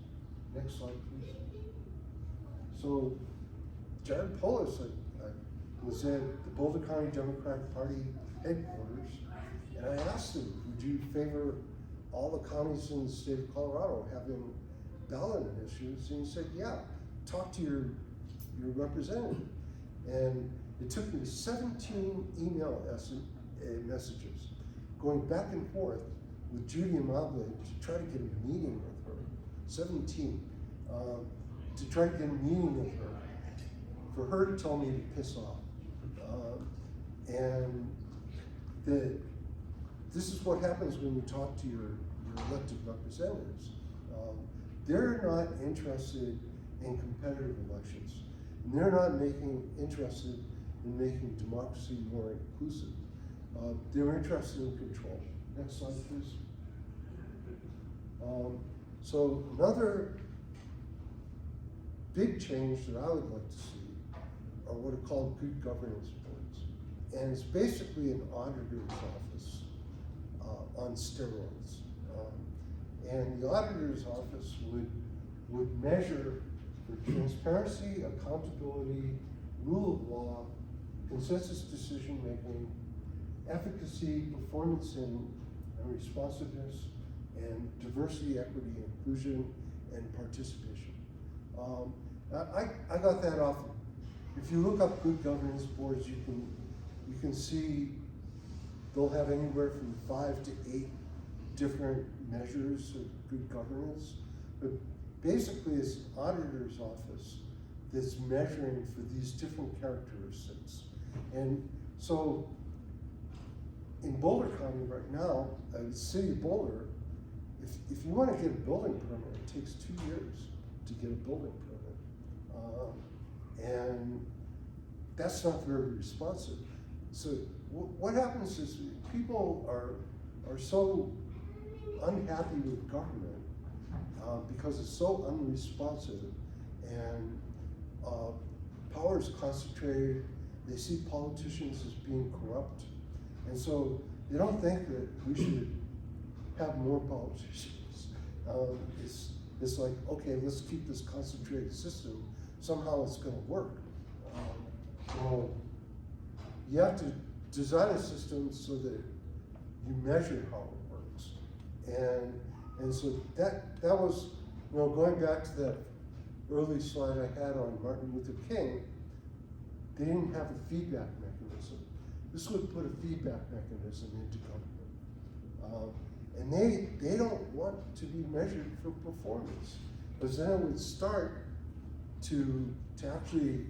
Next slide, please. So Jared Polis was at the Boulder County Democratic Party headquarters, and I asked him, would you favor all the counties in the state of Colorado having ballot initiatives? And he said, yeah, talk to your representative. And it took me 17 email messages going back and forth with Judy Amable to try to get a meeting with her. 17 to try to get a meeting with her, for her to tell me to piss off. And this is what happens when you talk to your elected representatives. They're not interested in competitive elections. And they're not interested in making democracy more inclusive. They're interested in control. Next slide, please. So another big change that I would like to see are what are called good governance boards. And it's basically an auditor's office on steroids. And the auditor's office would measure for transparency, accountability, rule of law, consensus decision making, efficacy, performance and responsiveness, and diversity, equity, inclusion, and participation. I got that off. If you look up good governance boards, you can see they'll have anywhere from 5 to 8 different measures of good governance. But basically, it's an auditor's office that's measuring for these different characteristics. And so in Boulder County right now, the city of Boulder, if you want to get a building permit, it takes 2 years to get a building permit. And that's not very responsive. So what happens is people are so unhappy with government because it's so unresponsive, and power is concentrated. They see politicians as being corrupt, and so they don't think that we should have more politicians. It's like, okay, let's keep this concentrated system. Somehow it's going to work. Well, you have to design a system so that you measure how it works, and so that was, going back to that early slide I had on Martin Luther King. They didn't have a feedback mechanism. this would put a feedback mechanism into government. And they don't want to be measured for performance, because then it would start to actually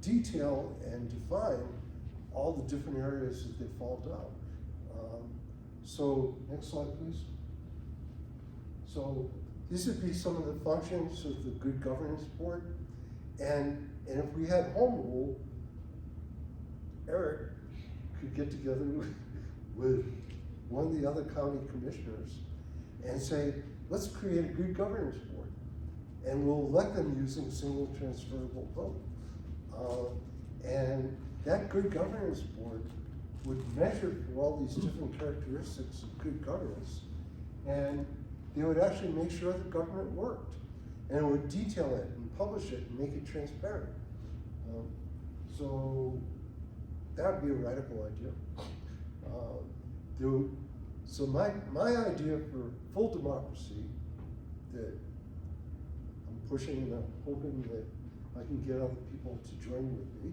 detail and define all the different areas that they fall down. So next slide, please. So these would be some of the functions of the Good Governance Board. And if we had home rule, Eric could get together with one of the other county commissioners and say, let's create a good governance board. And we'll elect them using single transferable vote. And that good governance board would measure for all these different characteristics of good governance, and they would actually make sure the government worked. And it would detail it and publish it and make it transparent. So that would be a radical idea. So my idea for full democracy that I'm pushing and I'm hoping that I can get other people to join with me,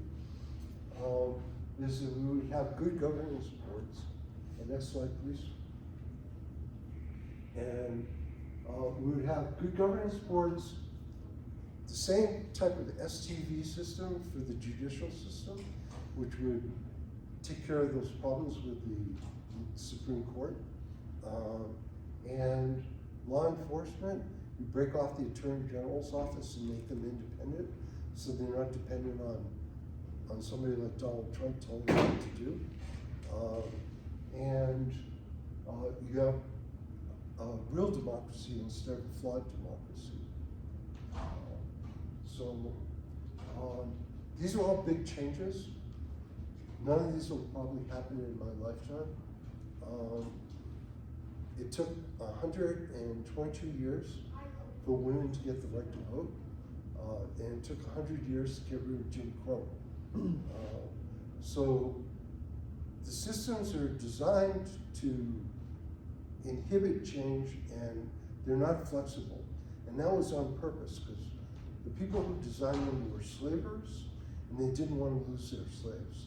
is that we would have good governance boards. Next slide, please. And we would have good governance boards, the same type of STV system for the judicial system, which would take care of those problems with the Supreme Court. And law enforcement, we break off the Attorney General's office and make them independent, so they're not dependent on somebody like Donald Trump telling them what to do. And you have real democracy instead of flawed democracy. These are all big changes. None of these will probably happen in my lifetime. It took 122 years for women to get the right to vote, and it took 100 years to get rid of Jim Crow. So the systems are designed to inhibit change, and they're not flexible. And that was on purpose, because the people who designed them were slavers, and they didn't want to lose their slaves.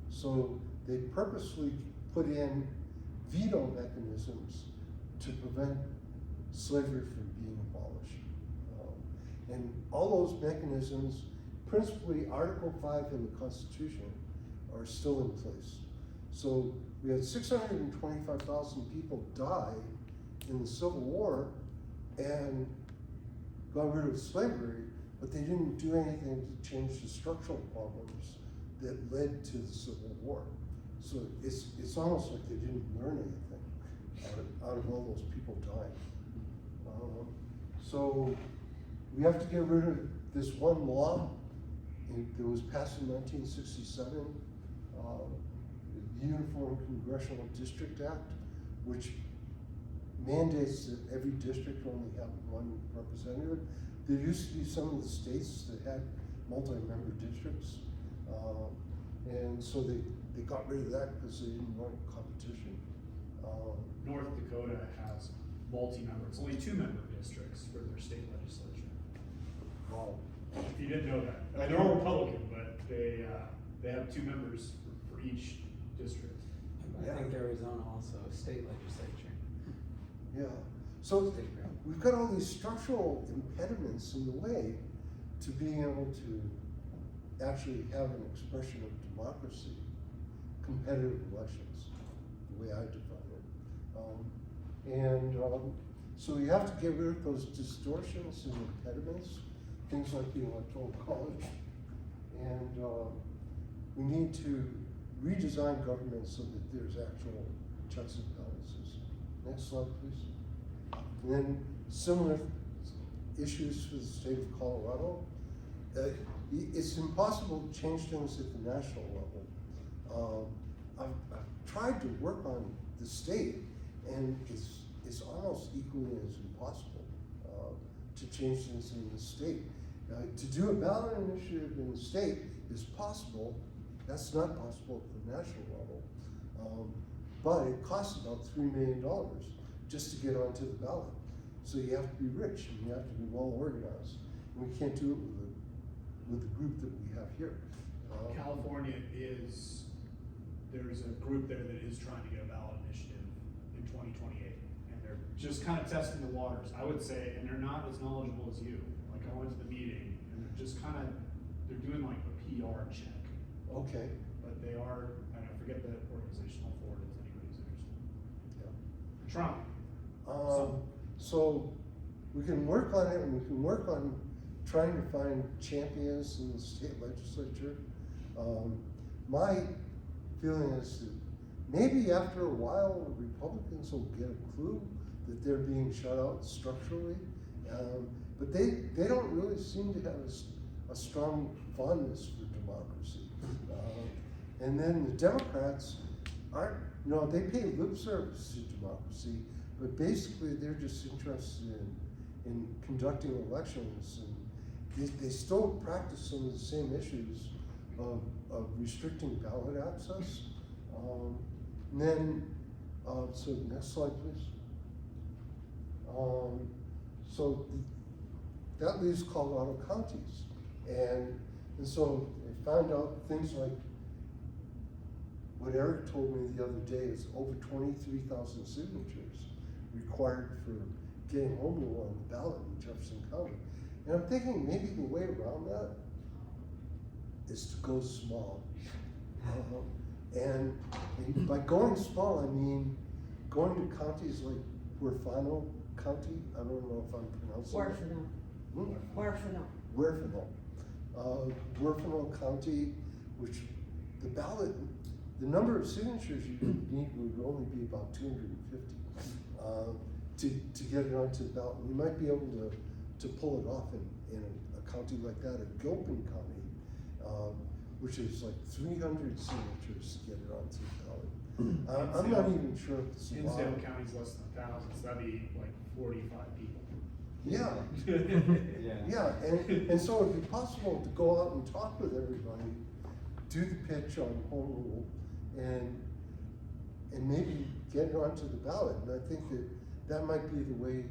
So they purposely put in veto mechanisms to prevent slavery from being abolished. And all those mechanisms, principally Article 5 in the Constitution, are still in place. So we had 625,000 people die in the Civil War and got rid of slavery, but they didn't do anything to change the structural problems that led to the Civil War. So it's almost like they didn't learn anything out of all those people dying. So we have to get rid of this one law that was passed in 1967, the Uniform Congressional District Act, which mandates that every district only have one representative. There used to be some of the states that had multi-member districts, and so they got rid of that because they didn't want competition. North Dakota has multi-member, it's only 2-member districts for their state legislature. Wow. If you didn't know that. I know they're Republican, but they have 2 members for each district. I think Arizona also, state legislature. Yeah. So we've got all these structural impediments in the way to being able to actually have an expression of democracy, competitive elections, the way I define it. So you have to get rid of those distortions and impediments, things like the Electoral College, and we need to redesign government so that there's actual checks and balances. Next slide, please. And then similar issues for the state of Colorado. It's impossible to change things at the national level. I've tried to work on the state, and it's almost equally as impossible to change things in the state. To do a ballot initiative in the state is possible. That's not possible at the national level. But it costs about $3 million just to get onto the ballot. So you have to be rich and you have to be well organized. And we can't do it with the group that we have here. California there's a group there that is trying to get a ballot initiative in 2028, and they're just kind of testing the waters, I would say, and they're not as knowledgeable as you. Like, I went to the meeting, and they're doing like a PR check, Okay, but they are, I forget the organization, I'll forward it to anybody who's interested. yeah. Trying. So we can work on it, and we can work on trying to find champions in the state legislature. My feeling is that maybe after a while, the Republicans will get a clue that they're being shut out structurally. But they don't really seem to have a strong fondness for democracy. And then the Democrats aren't, they pay lip service to democracy, but basically they're just interested in conducting elections, and they still practice some of the same issues of restricting ballot access. And then, so next slide, please. So that leaves Colorado counties, and so they found out things like what Eric told me the other day is over 23,000 signatures required for getting home rule on the ballot in Jefferson County. And I'm thinking maybe the way around that is to go small. And by going small, I mean going to counties like Huerfano County. I don't know if I'm pronouncing it. Huerfano. Huerfano County, which the number of signatures you need would only be about 250 to get it onto the ballot. We might be able to pull it off in a county like that, or Gilpin County, which is like 300 signatures to get it onto the ballot. I'm not even sure if it's Hinsdale County's less than 1,000, so that'd be like 45 people. Yeah. Yeah, and so it'd be possible to go out and talk with everybody, do the pitch on home rule, and maybe get it onto the ballot. And I think that might be the way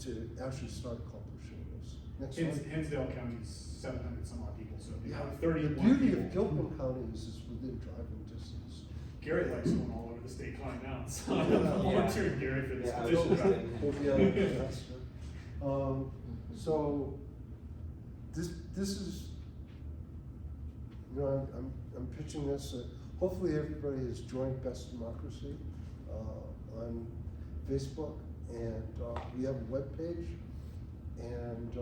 to actually start accomplishing this. Next slide. Hinsdale County's 700 some odd people, so if you Yeah, have the 31 beauty people. of Gilpin County is it's within driving distance. Gary likes going all over the state calling out, so I'm Yeah. volunteering Gary for this Yeah, I was petition. just drive. thinking. We'll be able to do that stuff. So this is, I'm pitching this. Hopefully everybody has joined Best Democracy on Facebook, and we have a webpage, and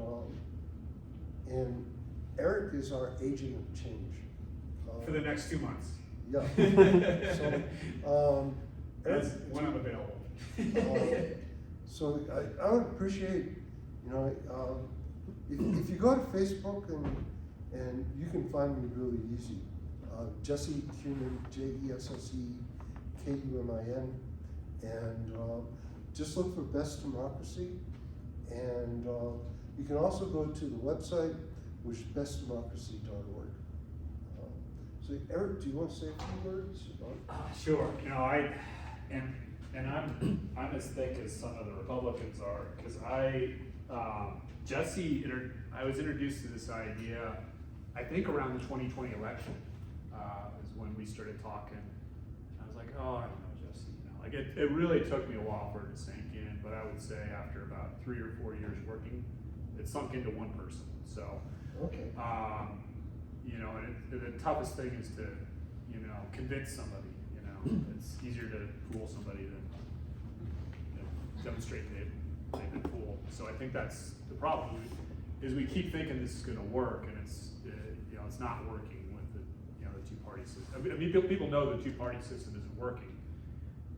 Eric is our agent of change. For the next 2 months. Yeah. So, Eric, That's when I'm available. so I would appreciate, if you go to Facebook and you can find me really easy, Jesse Kumin, JESSE KUMIN, and just look for Best Democracy, and you can also go to the website, which is bestdemocracy.org. So Eric, do you want to say a few words? Sure. I'm as thick as some of the Republicans are, because I was introduced to this idea, I think around the 2020 election, is when we started talking. I was like, oh, I don't know, Jesse, like it really took me a while for it to sink in, but I would say after about 3 or 4 years working, it sunk into one person. So, Okay. and the toughest thing is to, convince somebody, it's easier to fool somebody than demonstrate they've been fooled. So I think that's the problem, is we keep thinking this is gonna work, and it's not working with the two-party system. I mean, people know the two-party system isn't working.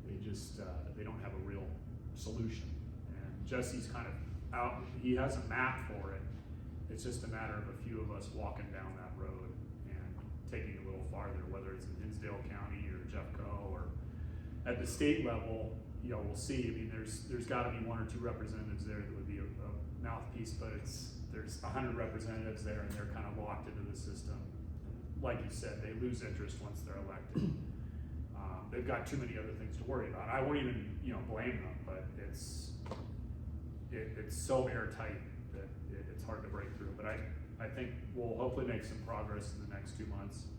They just, they don't have a real solution. And Jesse's kind of out, he has a map for it. It's just a matter of a few of us walking down that road and taking it a little farther, whether it's in Hinsdale County or Jeffco, or at the state level, we'll see. I mean, there's gotta be 1 or 2 representatives there that would be a mouthpiece, but there's 100 representatives there, and they're kind of locked into the system. Like you said, they lose interest once they're elected. They've got too many other things to worry about. I won't even, blame them, but it's so airtight that it's hard to break through. But I think we'll hopefully make some progress in the next 2 months.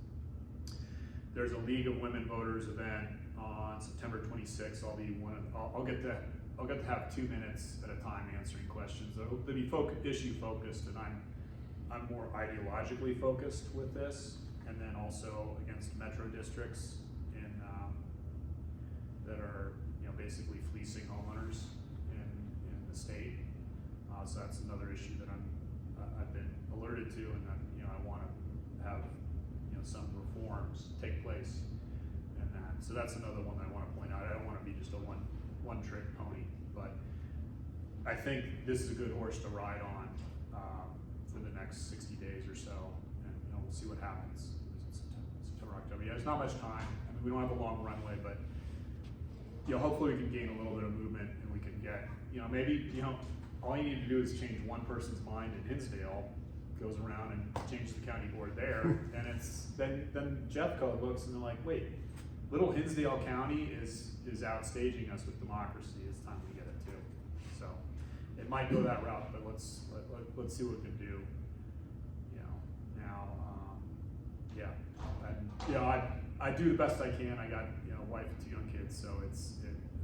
there's a League of Women Voters event on September 26th. I'll get to have 2 minutes at a time answering questions. They'll be issue focused, and I'm more ideologically focused with this, and then also against metro districts that are basically fleecing homeowners in the state. So that's another issue that I've been alerted to, and I want to have some reforms take place in that. So that's another one that I want to point out. I don't want to be just a one trick pony, but I think this is a good horse to ride on for the next 60 days or so, and we'll see what happens. September, October. Yeah, there's not much time. I mean, we don't have a long runway, but hopefully we can gain a little bit of movement, and we can get maybe all you need to do is change one person's mind in Hinsdale, goes around and changes the county board there, and it's then Jeffco looks and they're like, wait, little Hinsdale County is outstaging us with democracy. It's time we get it too. So it might go that route, but let's see what we can do. I do the best I can. I got a wife and 2 young kids, so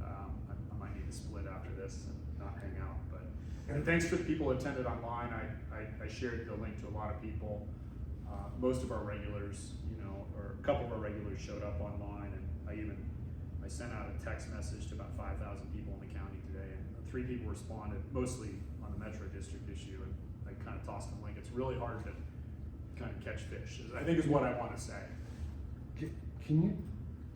I might need to split after this and not hang out. And thanks for the people who attended online. I shared the link to a lot of people. Most of our regulars, or a couple of our regulars showed up online, and I sent out a text message to about 5,000 people in the county today, and 3 people responded, mostly on the Metro District issue, and I kind of tossed them a link. It's really hard to kind of catch fish, I think is what I want to say. Can you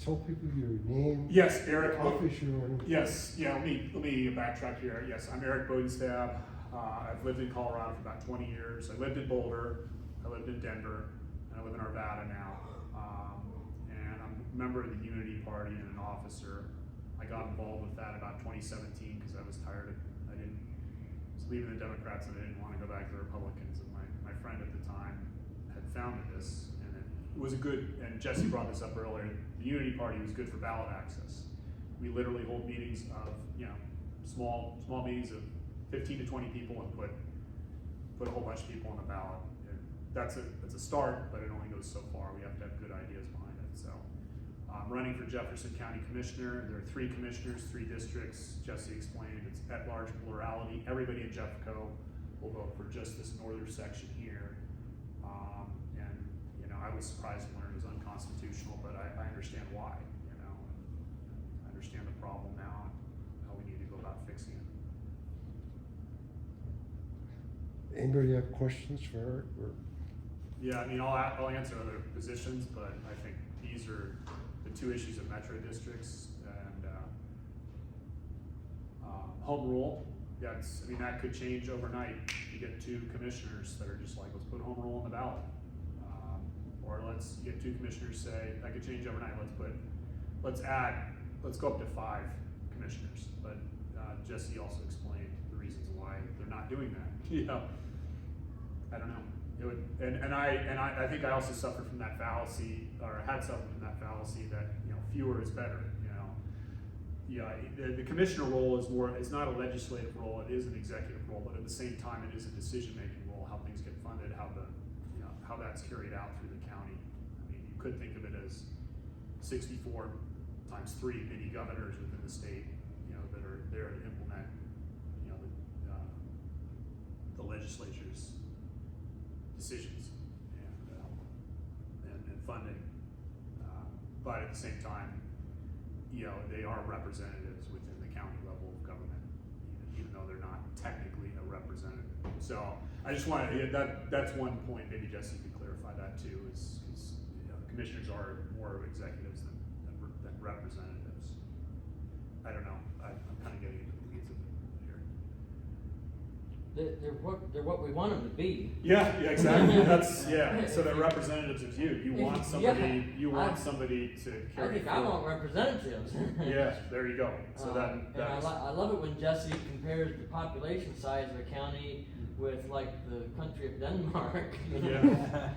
tell people your name? Yes, Eric. Office you're in? Yes, let me backtrack here. Yes, I'm Eric Bodenstab. I've lived in Colorado for about 20 years. I lived in Boulder, I lived in Denver, and I live in Arvada now. And I'm a member of the Unity Party and an officer. I got involved with that about 2017 because I was tired of, I was leaving the Democrats and I didn't want to go back to the Republicans. And my friend at the time had founded this, and it was a good, and Jesse brought this up earlier, the Unity Party was good for ballot access. We literally hold meetings of, small meetings of 15 to 20 people and put a whole bunch of people on the ballot. And that's a start, but it only goes so far. We have to have good ideas behind it. So I'm running for Jefferson County Commissioner. There are 3 commissioners, 3 districts. Jesse explained it's at-large plurality. Everybody in Jeffco will vote for just this northern section here. And I was surprised to learn it was unconstitutional, but I understand why. I understand the problem now and how we need to go about fixing it. Anybody have questions for Eric? Yeah, I mean, I'll answer other positions, but I think these are the 2 issues of metro districts and home rule. Yeah, that could change overnight. You get 2 commissioners that are just like, let's put home rule on the ballot. Or let's get 2 commissioners say, that could change overnight. Let's go up to 5 commissioners. But Jesse also explained the reasons why they're not doing that. I don't know. It would, and I think I also suffered from that fallacy, or had suffered from that fallacy that fewer is better. The commissioner role is more. It's not a legislative role. It is an executive role, but at the same time, it is a decision-making role. How things get funded, how that's carried out through the county. I mean, you could think of it as 64 times 3 mini governors within the state, that are there to implement, the legislature's decisions and funding. But at the same time, they are representatives within the county level of government, even though they're not technically a representative. So I just want to, that's one point, maybe Jesse could clarify that too, is commissioners are more executives than representatives. I don't know, I'm kind of getting into the weeds of it here. They're what we want them to be. Yeah, exactly. So they're representatives of you. You want somebody. Somebody to carry. I think I want representatives. Yeah, there you go. So I love it when Jesse compares the population size of a county with like the country of Denmark. Yeah.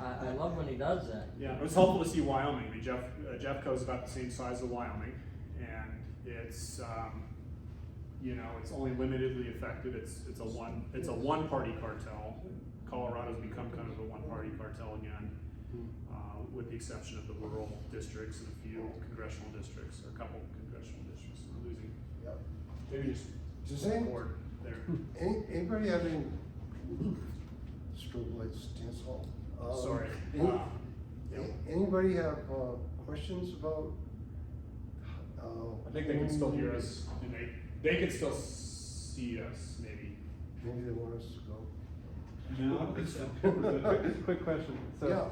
I love when he does that. Yeah, it was helpful to see Wyoming. I mean, Jeffco is about the same size as Wyoming, and it's it's only limitedly affected. It's a one-party cartel. Colorado's become kind of a one-party cartel again, with the exception of the rural districts and a few congressional districts, or a couple congressional districts. We're losing, Yep. maybe just Does any, board there. anybody have any strobe lights, dance hall? Sorry. Any- Yeah. Anybody have, questions about, I think they can still hear us, and they can still see us, maybe. Maybe they want us to go. No, I don't think so. Quick question, so, Yeah.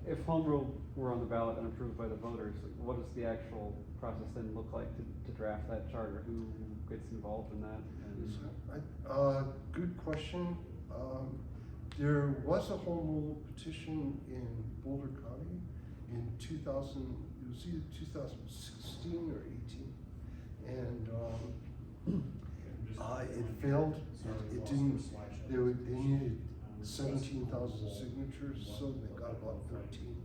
If home rule were on the ballot and approved by the voters, what does the actual process then look like to draft that charter? Who gets involved in that? And Good question. There was a home rule petition in Boulder County in 2000, it was either 2016 or 18. And, it failed. It didn't, they needed 17,000 signatures, so they got about 13.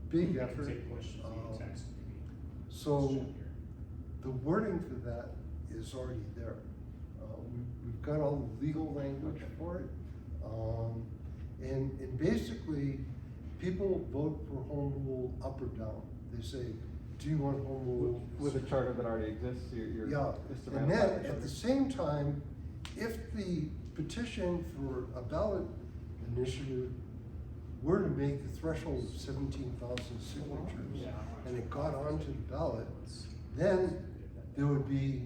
Big effort. So the wording for that is already there. We've got all the legal language for it. And basically, people vote for home rule up or down. They say, do you want home rule? with a charter that already exists, you're Yeah, just and then at the same time, if the petition for a ballot initiative were to make the threshold of 17,000 signatures, and it got onto the ballot, then there would be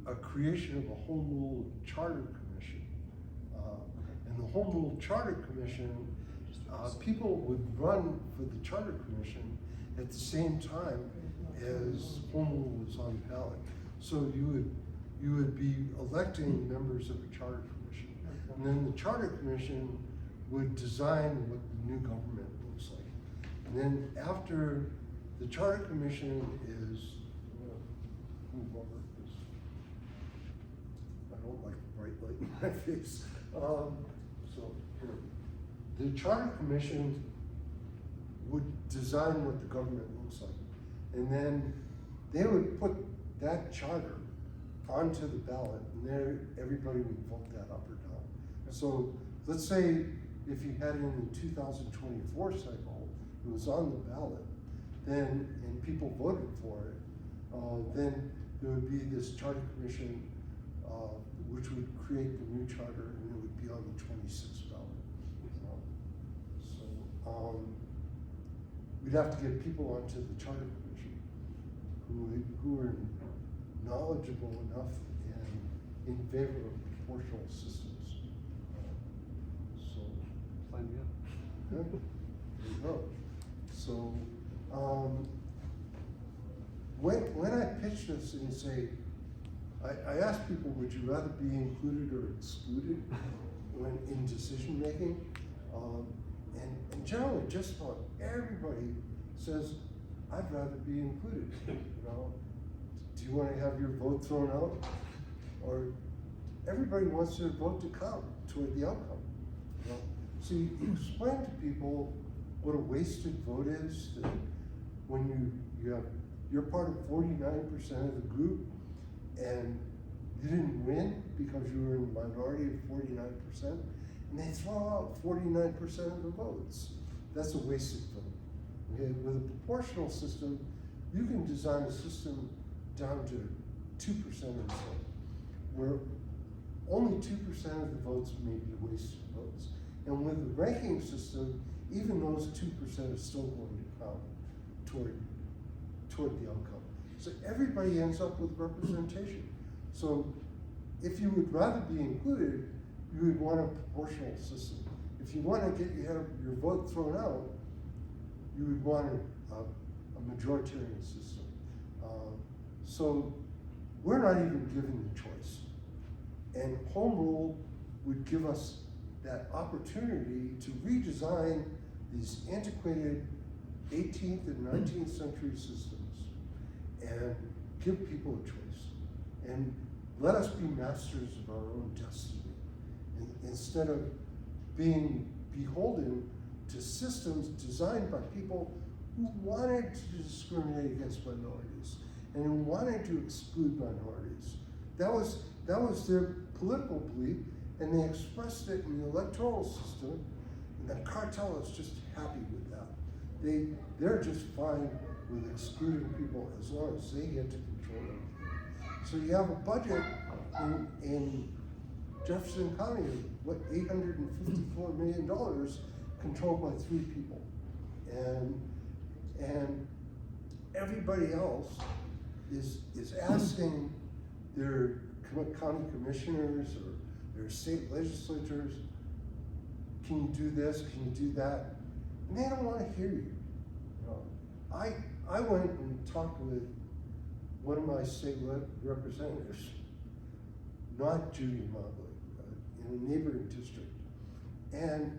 a creation of a home rule charter commission. And the home rule charter commission, people would run for the charter commission at the same time as home rule was on the ballot. So you would be electing members of a charter commission. And then the charter commission would design what the new government looks like. And then after the charter commission is, I'm gonna move over because I don't like the bright light in my face. So here, the charter commission would design what the government looks like. And then they would put that charter onto the ballot, and there everybody would vote that up or down. So let's say if you had it in the 2024 cycle, it was on the ballot, then, and people voted for it, then there would be this charter commission, which would create the new charter, and it would be on the 26th ballot. We'd have to get people onto the charter commission who are knowledgeable enough and in favor of proportional systems. So, Sign me up. good. There you go. So, when I pitch this and say, I ask people, would you rather be included or excluded when in decision making? And generally, just about everybody says, I'd rather be included. You know, do you want to have your vote thrown out? Or everybody wants their vote to count toward the outcome. You know? So you explain to people what a wasted vote is, that when you're part of 49% of the group and you didn't win because you were in the minority of 49%, and they throw out 49% of the votes. That's a wasted vote. Okay? With a proportional system, you can design a system down to 2% or so, where only 2% of the votes may be wasted votes. And with the ranking system, even those 2% are still going to count toward the outcome. So everybody ends up with representation. So if you would rather be included, you would want a proportional system. If you want to get your vote thrown out, you would want a majoritarian system. So we're not even given the choice. And home rule would give us that opportunity to redesign these antiquated 18th and 19th century systems and give people a choice. And let us be masters of our own destiny. Instead of being beholden to systems designed by people who wanted to discriminate against minorities and who wanted to exclude minorities. That was their political belief, and they expressed it in the electoral system, And the cartel is just happy with that. They're just fine with excluding people as long as they get to control it. So you have a budget in Jefferson County of what, $854 million controlled by 3 people. And everybody else is asking their county commissioners or their state legislatures, can you do this, can you do that? And they don't want to hear you. You know, I went and talked with one of my state representatives, not Judy Mobley, in a neighboring district. And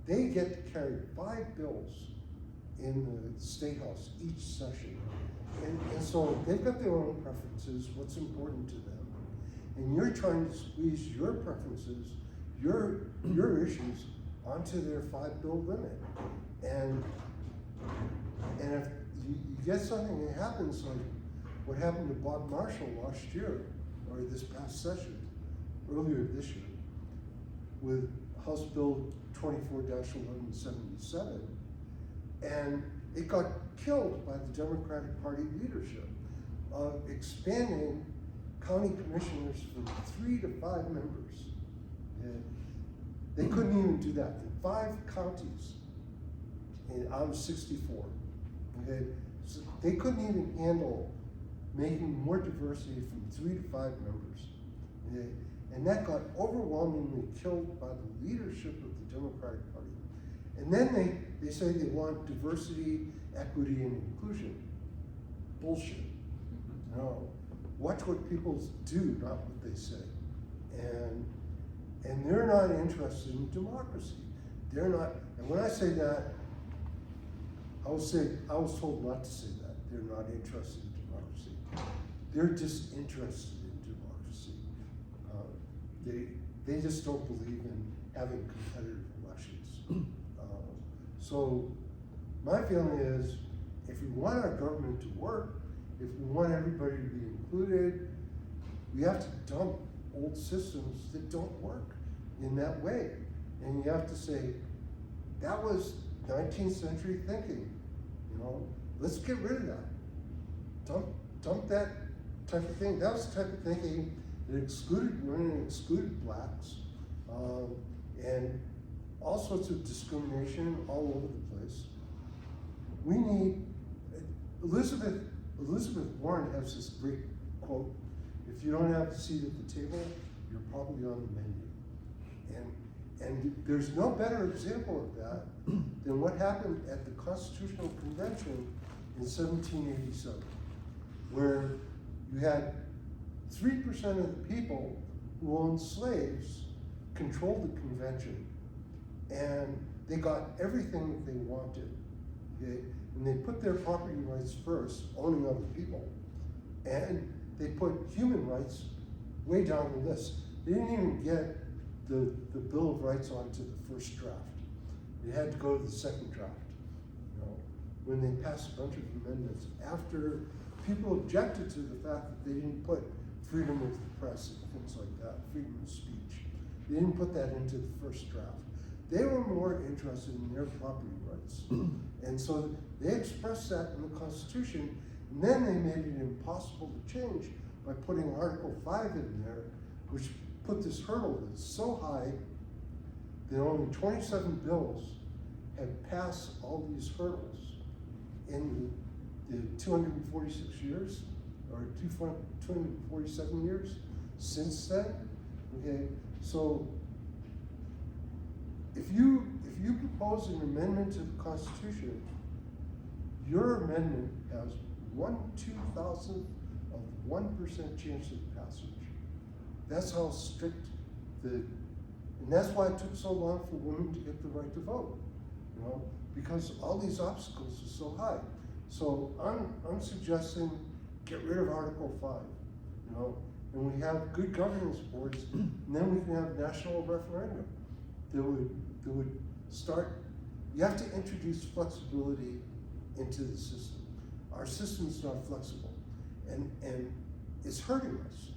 they get to carry 5 bills in the State House each session. And so they've got their own preferences, what's important to them. And you're trying to squeeze your preferences, your issues onto their 5-bill limit. And if you get something that happens like what happened to Bob Marshall last year, or this past session, earlier this year, with House Bill 24-1177, and it got killed by the Democratic Party leadership, expanding county commissioners from 3 to 5 members. And they couldn't even do that in 5 counties, and out of 64. Okay, so they couldn't even handle making more diversity from 3 to 5 members. Okay? And that got overwhelmingly killed by the leadership of the Democratic Party. And then they say they want diversity, equity, and inclusion. Bullshit. No. Watch what people do, not what they say. And they're not interested in democracy. They're not, and when I say that, I was told not to say that. They're not interested in democracy. They're disinterested in democracy. They just don't believe in having competitive elections. So my feeling is, if we want our government to work, if we want everybody to be included, we have to dump old systems that don't work in that way. And you have to say, that was 19th century thinking, you know, let's get rid of that. Dump that type of thing. That was the type of thinking that excluded women and excluded blacks, and all sorts of discrimination all over the place. We need, Elizabeth Warren has this great quote, if you don't have a seat at the table, you're probably on the menu. And there's no better example of that than what happened at the Constitutional Convention in 1787, where you had 3% of the people who owned slaves controlled the convention, and they got everything that they wanted. Okay? And they put their property rights first, owning other people, and they put human rights way down the list. They didn't even get the Bill of Rights onto the first draft. They had to go to the second draft. You know, when they passed a bunch of amendments after people objected to the fact that they didn't put freedom of the press and things like that, freedom of speech. They didn't put that into the first draft. They were more interested in their property rights. And so they expressed that in the Constitution, and then they made it impossible to change by putting Article 5 in there, which put this hurdle that's so high that only 27 bills have passed all these hurdles in the 246 years, or 247 years since then. Okay, so if you propose an amendment to the Constitution, your amendment has 1/2000th of 1% chance of passage. That's how strict and that's why it took so long for women to get the right to vote, you know, because all these obstacles are so high. So I'm suggesting get rid of Article 5, you know, and we have good governance boards, and then we can have national referendum that would start. You have to introduce flexibility into the system. Our system's not flexible, and it's hurting us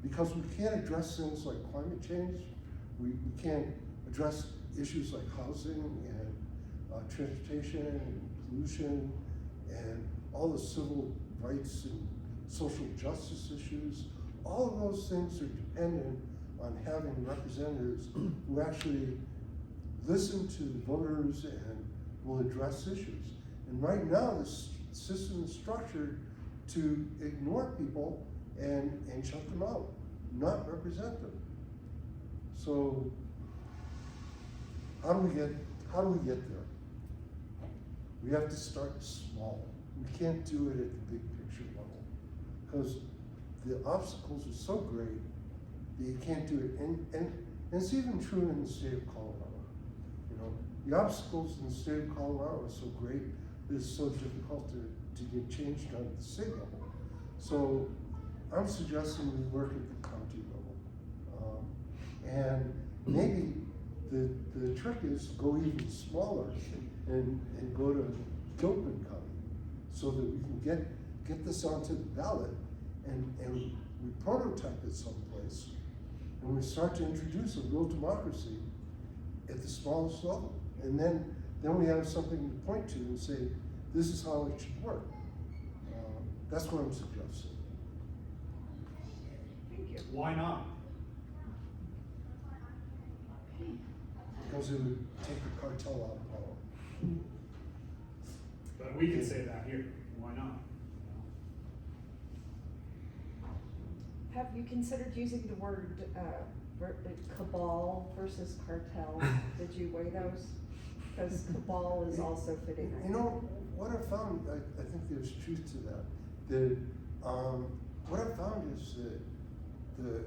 because we can't address things like climate change. We can't address issues like housing and transportation and pollution and all the civil rights and social justice issues. All of those things are dependent on having representatives who actually listen to the voters and will address issues. And right now, this system is structured to ignore people and shut them out, not represent them. So how do we get there? We have to start small. We can't do it at the big picture level because the obstacles are so great that you can't do it. And it's even true in the state of Colorado. You know, the obstacles in the state of Colorado are so great that it's so difficult to get changed on the state level. So I'm suggesting we work at the county level. And maybe the trick is to go even smaller and go to Gilpin County so that we can get this onto the ballot and we prototype it someplace and we start to introduce a real democracy at the smallest level. And then we have something to point to and say, this is how it should work. That's what I'm suggesting. Thank you. Why not? Because it would take the cartel out of power. But we can say that here, why not? Have you considered using the word cabal versus cartel? Did you weigh those? Because cabal is also fitting. You know, what I found, I think there's truth to that. What I found is that the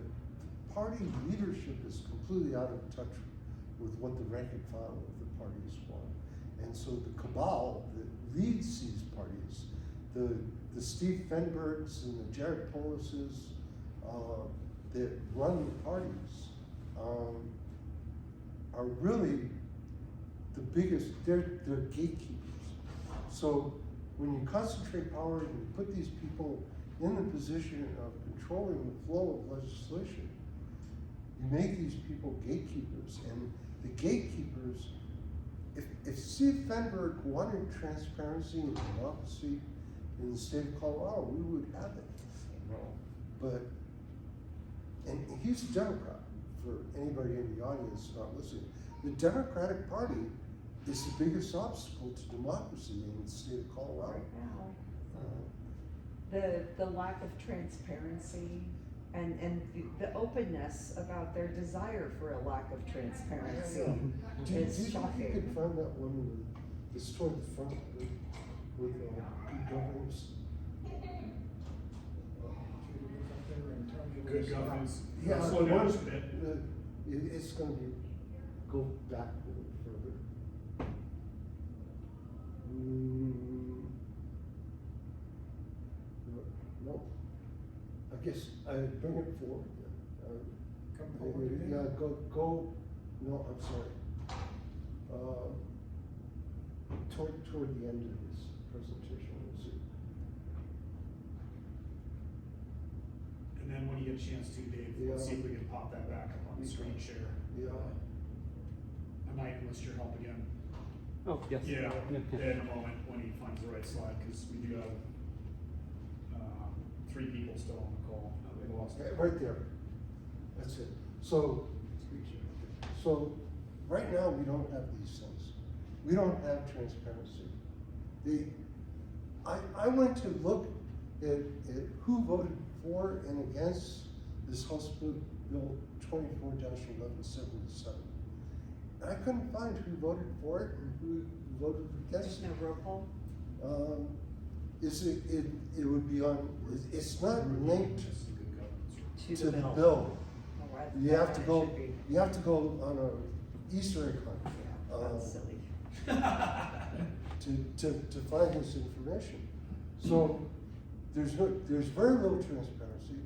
party leadership is completely out of touch with what the rank and file of the parties want. And so the cabal that leads these parties, the Steve Fenbergs and the Jared Polises that run the parties are really the biggest, they're gatekeepers. So when you concentrate power and you put these people in the position of controlling the flow of legislation, you make these people gatekeepers. And the gatekeepers, if Steve Fenberg wanted transparency and democracy in the state of Colorado, we would have it, you know. But, and he's a Democrat, for anybody in the audience not listening. The Democratic Party is the biggest obstacle to democracy in the state of Colorado. Right now. The lack of transparency and the openness about their desire for a lack of transparency Do you is think you shocking. could find that one that's toward the front with good governance? Good governance. Yeah, Slow the down one- just a bit. it's gonna go back a little further. No, I guess I bring it forward. Come forward again? Yeah, go, no, I'm sorry. Toward the end of this presentation, we'll see. And then when you get a chance to, Dave, let's see if we can pop that back up on the screen share. Yeah. I might enlist your help again. Oh, yes. Yeah, in a moment when he finds the right slide, because we do have 3 people still on the call. We lost it. Right there. That's it. So right now we don't have these things. We don't have transparency. I went to look at who voted for and against this House Bill 24-1177. And I couldn't find who voted for it and who voted against There's it. no roll call? It would be on, it's not linked Just some good governance. To to the bill. Oh, I- You have to it go, should be. you have to go on a Easter egg hunt. Yeah, that's silly. to find this information. So there's very little transparency.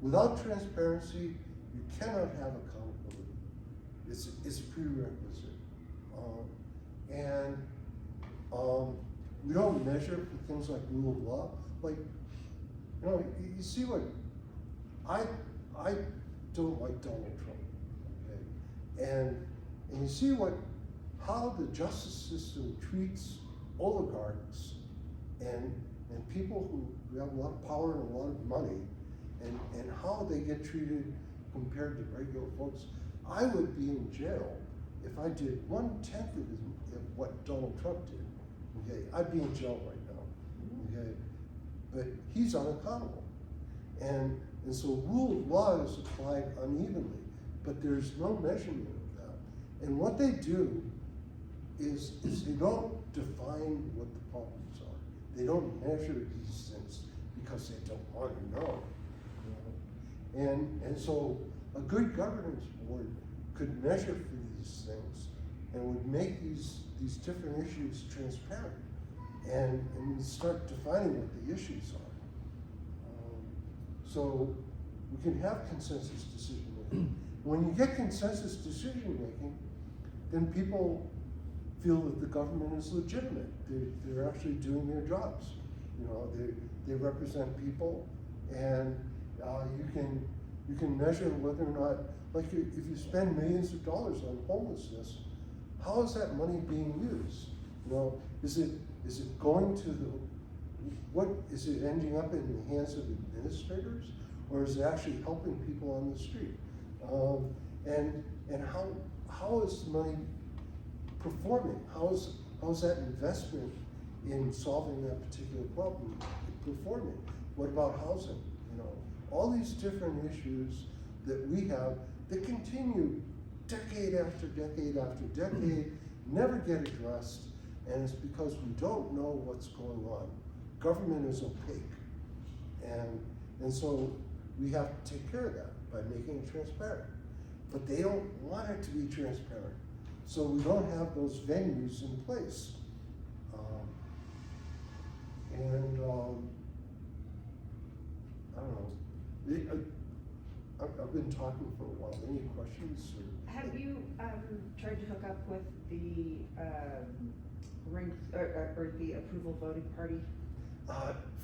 Without transparency, you cannot have accountability. It's a prerequisite. We don't measure for things like rule of law. Like, you know, you see what, I don't like Donald Trump, okay? And And you see how the justice system treats oligarchs and people who have a lot of power and a lot of money, and how they get treated compared to regular folks. I would be in jail if I did 1/10 of what Donald Trump did. Okay, I'd be in jail right now. Okay, but he's unaccountable, and so rule of law is applied unevenly, but there's no measurement of that. And what they do is they don't define what the problems are. They don't measure these things because they don't want to know. You know? And so a good governance board could measure for these things and would make these different issues transparent and start defining what the issues are. So we can have consensus decision making. When you get consensus decision making, then people feel that the government is legitimate. They're actually doing their jobs. You know, they represent people, and you can measure whether or not, like if you spend millions of dollars on homelessness, how is that money being used? You know, is it going to is it ending up in the hands of administrators, or is it actually helping people on the street? And how is the money performing? How is that investment in solving that particular problem performing? What about housing? You know, all these different issues that we have that continue decade after decade after decade, never get addressed, and it's because we don't know what's going on. Government is opaque, and so we have to take care of that by making it transparent. But they don't want it to be transparent, so we don't have those venues in place. I don't know. I've been talking for a while. Any questions? Have you tried to hook up with the or the approval voting party?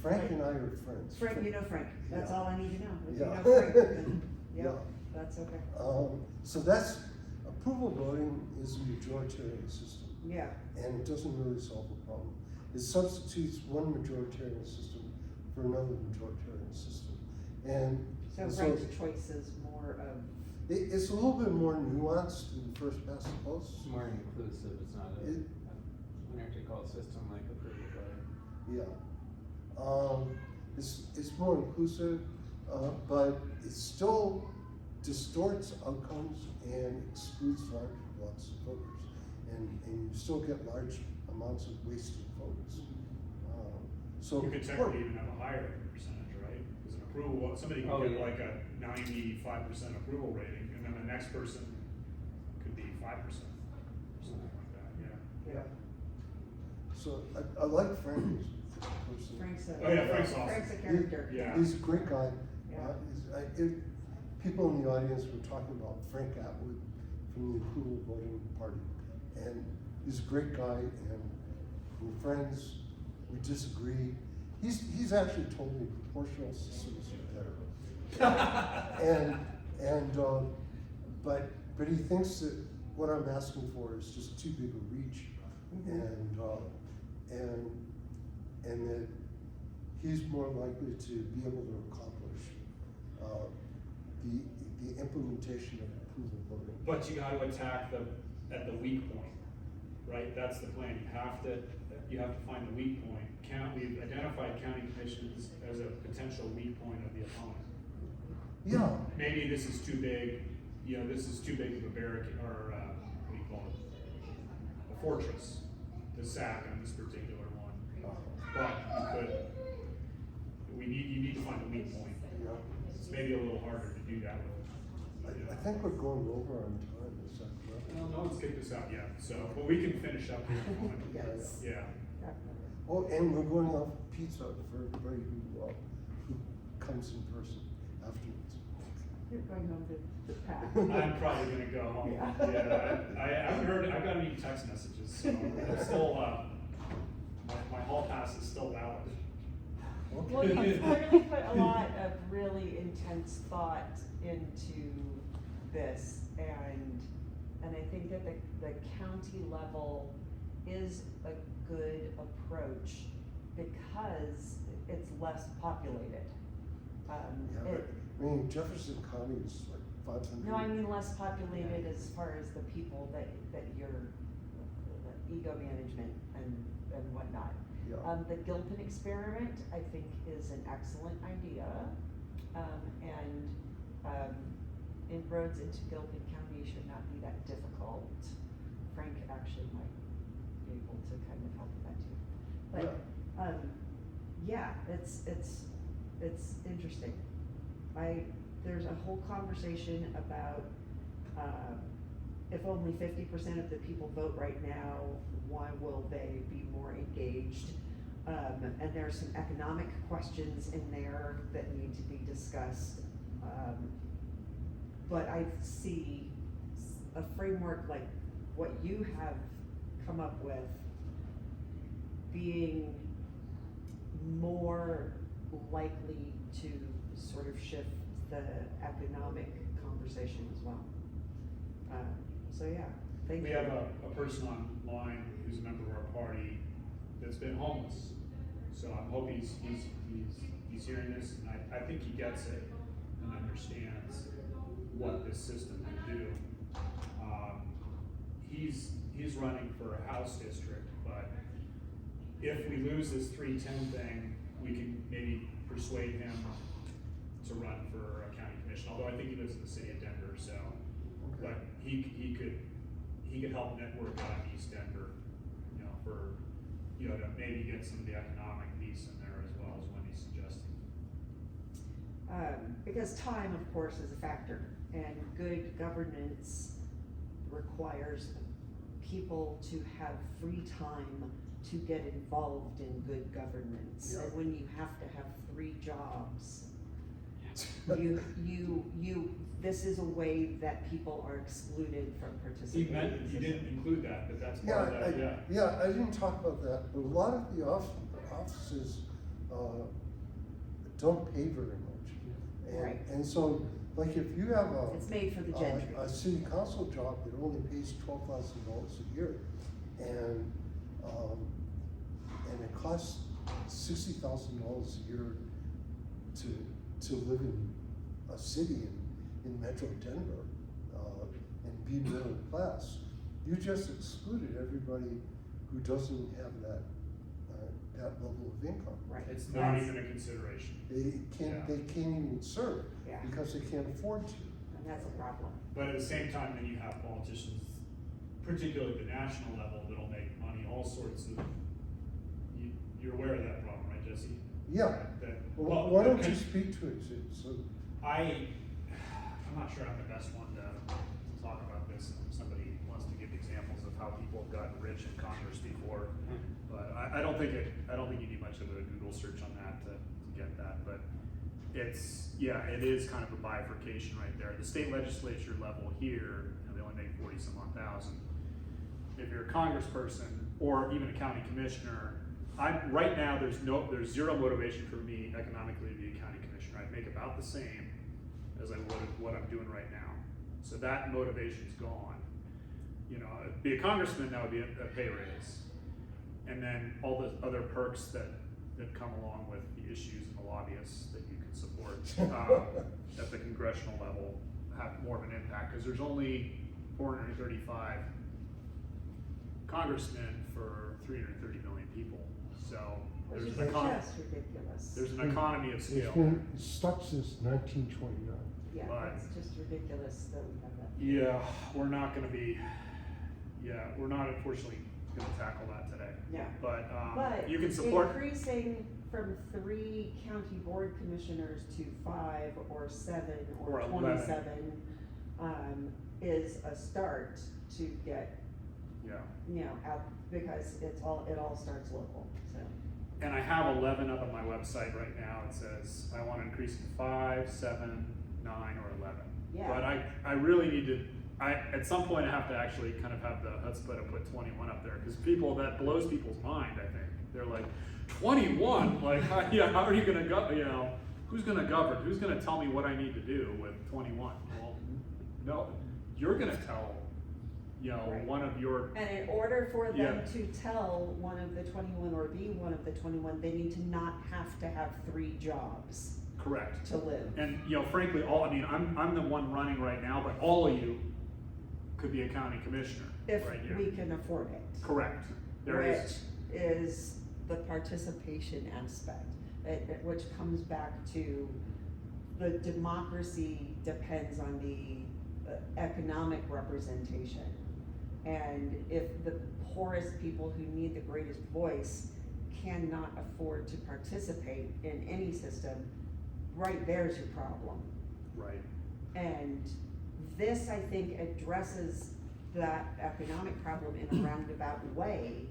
Frank and I are friends. Frank, you know Frank. That's Yeah. all I need to know. If Yeah. you know Frank, then, yeah, Yeah. that's okay. So that's, approval voting is a majoritarian system, Yeah. and it doesn't really solve the problem. It substitutes one majoritarian system for another majoritarian system. So and Frank's choice is more of. It's a little bit more nuanced than first past the post. It's more inclusive, it's not a, what do you call it, system like approval voting. Yeah. It's more inclusive, but it still distorts outcomes and excludes large blocks of voters. And you still get large amounts of wasted votes. So You could technically even have a higher percentage, right? Because an approval, somebody could get like a 95% approval rating, and then the next person could be 5%, something like that, yeah. So I like Frank as a person. Frank's a. Oh, yeah, Frank's awesome. Frank's a character. Yeah. He's a great guy. Yeah. People in the audience were talking about Frank Atwood from the approval voting party, and he's a great guy, and we're friends. We disagree. He's actually told me proportional systems are better. But he thinks that what I'm asking for is just too big a reach, and that he's more likely to be able to accomplish the implementation of approval voting. But you gotta attack at the weak point, right? That's the plan. You have to find the weak point. We've identified county commissions as a potential weak point of the opponent. Yeah. Maybe this is too big, this is too big of a barricade, or what do you call it? A fortress to sack on this particular one. But you need to find a weak point. Yeah. It's maybe a little harder to do that with. I think we're going over on time, is that correct? Well, no one's kicked us out yet, but we can finish up here in a moment. Yes. Yeah. Definitely. Oh, and we're going off pizza for everybody who comes in person afterwards. You're going home to pack. I'm probably gonna go home. Yeah. I haven't heard, I've gotten any text messages, so I'm still, my hall pass is still valid. Well, you clearly put a lot of really intense thought into this, and And I think that the county level is a good approach because it's less populated. Yeah, but, I mean, Jefferson County is like 500. No, I mean less populated as far as the people that you're, ego management and whatnot. Yeah. The Gilpin experiment, I think, is an excellent idea. Inroads into Gilpin County should not be that difficult. Frank actually might be able to kind of help with that too. But, yeah, it's interesting. There's a whole conversation about, if only 50% of the people vote right now, why will they be more engaged? And there are some economic questions in there that need to be discussed. But I see a framework like what you have come up with being more likely to sort of shift the economic conversation as well. So yeah, thank you. We have a person online who's a member of our party that's been homeless. So I hope he's hearing this, and I think he gets it and understands what this system can do. He's running for a House district, but if we lose this 310 thing, we can maybe persuade him to run for a county commission. Although I think he lives in the city of Denver, so but he could help network out in East Denver, to maybe get some of the economic piece in there as well as Wendy's suggesting. Because time, of course, is a factor, and good governance requires people to have free time to get involved in good governance. Yeah. And when you have to have 3 jobs, this is a way that people are excluded from participating. He didn't include that, but that's part of that, Yeah, I didn't talk about that, but a lot of the offices, don't pay very much. Right. And so, like if you have It's made for the gentry. a city council job that only pays $12,000 a year, and it costs $60,000 a year to live in a city in Metro Denver, and be middle class, you just excluded everybody who doesn't have that level of income. Right. It's not even a consideration. They can't even serve Yeah. because they can't afford to. And that's a problem. But at the same time, then you have politicians, particularly at the national level, that'll make money, all sorts of, you're aware of that problem, right, Jesse? Yeah. Well, Why don't you speak to it? So, I'm not sure I'm the best one to talk about this. Somebody wants to give examples of how people have gotten rich in Congress before, but I don't think you need much of a Google search on that to get that. But it is kind of a bifurcation right there. The state legislature level here, they only make 40-some-odd thousand. If you're a congressperson or even a county commissioner, right now there's zero motivation for me economically to be a county commissioner. I'd make about the same as I would what I'm doing right now. So that motivation's gone. Be a congressman, that would be a pay raise. And then all the other perks that come along with the issues and the lobbyists that you can support at the congressional level have more of an impact, because there's only 435 congressmen for 330 million people. So Which there's is an economy. just ridiculous. There's an economy of it's scale. been stuck since 1929. Yeah, but- it's just ridiculous that we have that. Yeah, we're not unfortunately gonna tackle that today. Yeah. But you can support. Increasing from 3 county board commissioners to 5 or 7 or Or 11. 27 is a start to get, Yeah. out, because it all starts local, so. And I have 11 up on my website right now. It says I want to increase it to 5, 7, 9, or 11. Yeah. But I really need to. At some point I have to actually kind of have the chutzpah to put 21 up there, because that blows people's mind. I think they're like, 21. Like, how are you going to go? Who's going to govern? Who's going to tell me what I need to do with 21? Well, no, you're going to tell Right. one of your, And in order for them Yeah. to tell one of the 21 or be one of the 21, they need to not have to have 3 jobs correct. to live. And, frankly, I'm the one running right now, but all of you could be a county commissioner If right here. we can afford it. Correct. There Which is, is the participation aspect, which comes back to the democracy depends on the economic representation. And if the poorest people who need the greatest voice cannot afford to participate in any system, right there's your problem. right, And this, I think, addresses that economic problem in a roundabout way,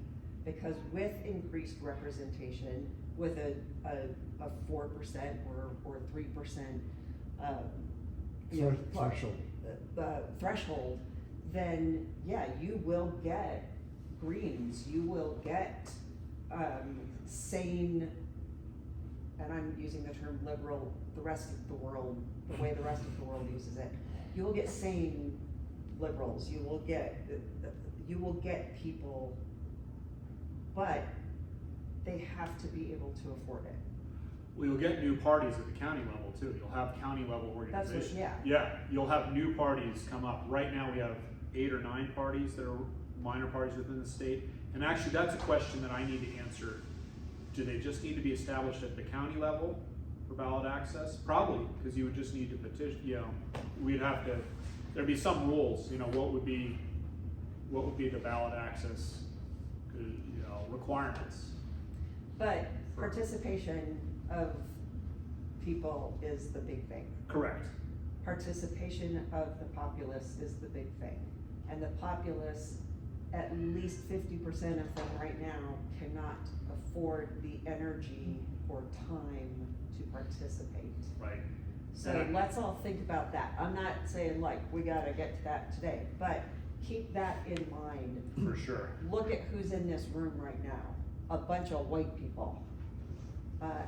because with increased representation, with a 4% or 3%, Threshold. threshold, then, yeah, you will get Greens, you will get, sane, and I'm using the term liberal, the rest of the world, the way the rest of the world uses it. You will get sane liberals, you will get people, but they have to be able to afford it. well, you'll get new parties at the county level too, you'll have county level That's organizations. what, yeah. Yeah, you'll have new parties come up. Right now, we have 8 or 9 parties that are minor parties within the state. And actually, that's a question that I need to answer. Do they just need to be established at the county level for ballot access? Probably, because you would just need to petition, we'd have to, there'd be some rules, what would be the ballot access, requirements. But participation of people is the big thing. Correct. Participation of the populace is the big thing. And the populace, at least 50% of them right now cannot afford the energy or time to participate. Right. So And let's all think about that. I'm not saying like, we gotta get to that today, but keep that in mind. For sure. Look at who's in this room right now. A bunch of white people,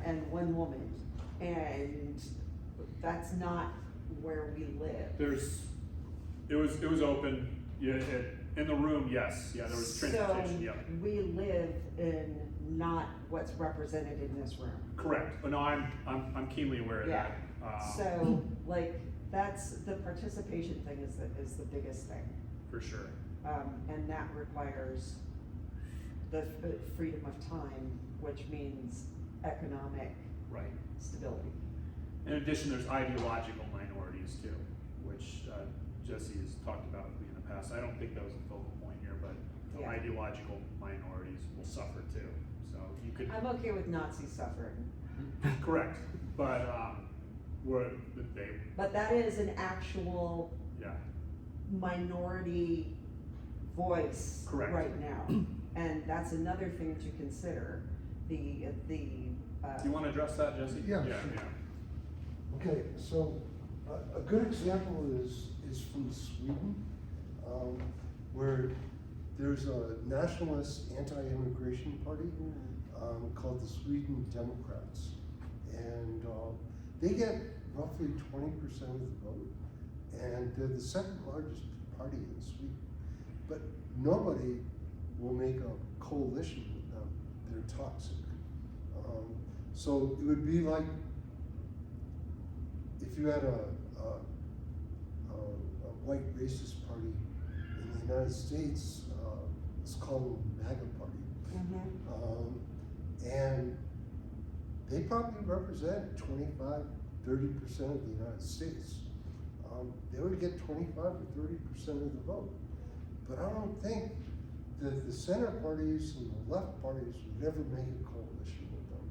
and 1 woman. And that's not where we live. It was open, in the room, yes, there was transportation, So we live in not what's represented in this room. Correct, but no, I'm keenly aware of Yeah. that. So like, that's, the participation thing is the biggest thing. For sure. And that requires the freedom of time, which means economic Right. stability. In addition, there's ideological minorities too, which Jesse has talked about with me in the past. I don't think that was a focal point here, but the Yeah. ideological minorities will suffer too. So you could, I'm okay with Nazis suffering, correct, but but that is an actual yeah, minority voice Correct. right now. And that's another thing to consider, do you wanna address that, Jesse? Yeah, Yeah, sure. yeah. Okay, so a good example is from Sweden, where there's a nationalist anti-immigration party called the Sweden Democrats. And they get roughly 20% of the vote. And they're the 2nd largest party in Sweden. But nobody will make a coalition with them. They're toxic. So it would be like if you had a white racist party in the United States, it's called the MAGA party. And they probably represent 25, 30% of the United States. They would get 25 or 30% of the vote. But I don't think that the center parties and the left parties would ever make a coalition with them.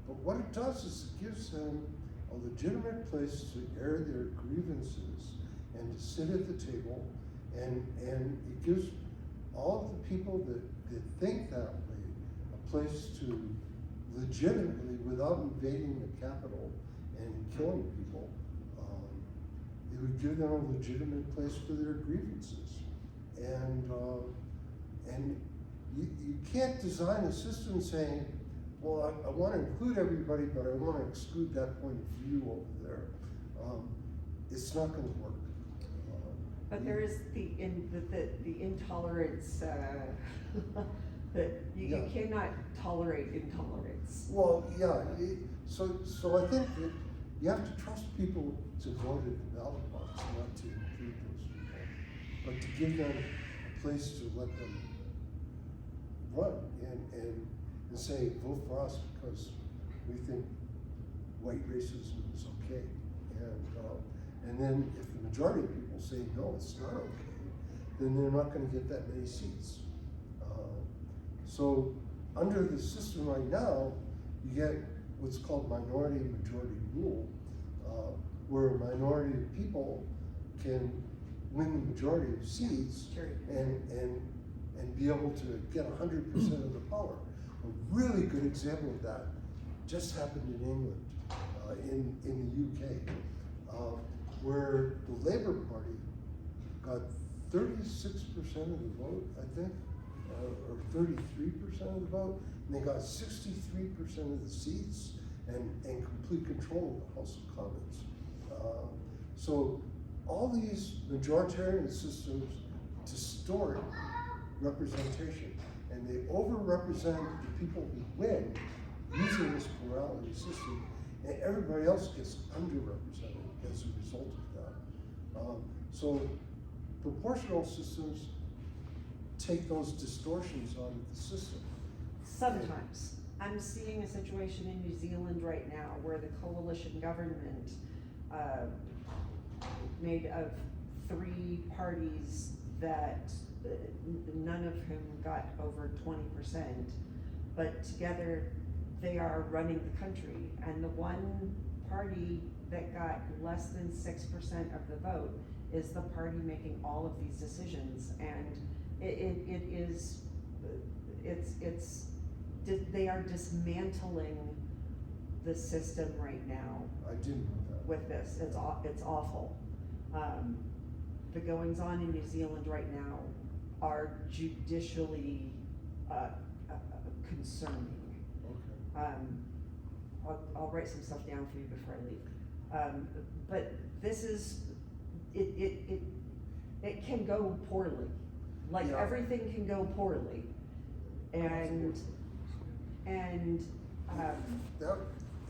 But what it does is it gives them a legitimate place to air their grievances and to sit at the table, and it gives all of the people that think that way a place to legitimately, without invading the Capitol and killing people, it would give them a legitimate place for their grievances. And you can't design a system saying, well, I want to include everybody, but I want to exclude that point of view over there. It's not going to work. But there is the intolerance, that you Yeah. cannot tolerate intolerance. Well, yeah, so I think that you have to trust people to vote at the ballot box, not to include those people, but to give them a place to let them run and say, vote for us because we think white racism is okay. And then if the majority of people say, no, it's not okay, then they're not gonna get that many seats. So under the system right now, you get what's called minority-majority rule, where a minority of people can win the majority of seats Sure. and be able to get 100% of the power. A really good example of that just happened in England, in the UK, where the Labour Party got 36% of the vote, I think, or 33% of the vote, and they got 63% of the seats and complete control of the House of Commons. So all these majoritarian systems distort representation, and they overrepresent the people who win using this plurality system, and everybody else gets underrepresented as a result of that. So proportional systems take those distortions out of the system. Sometimes. I'm seeing a situation in New Zealand right now where the coalition government, made of 3 parties that none of whom got over 20%, but together they are running the country. And the one party that got less than 6% of the vote is the party making all of these decisions. And they are dismantling the system right now I didn't know that. with this. It's awful. The goings on in New Zealand right now are judicially concerning. Okay. I'll write some stuff down for you before I leave. But this is, it can go poorly. Like Yeah. everything can go poorly. And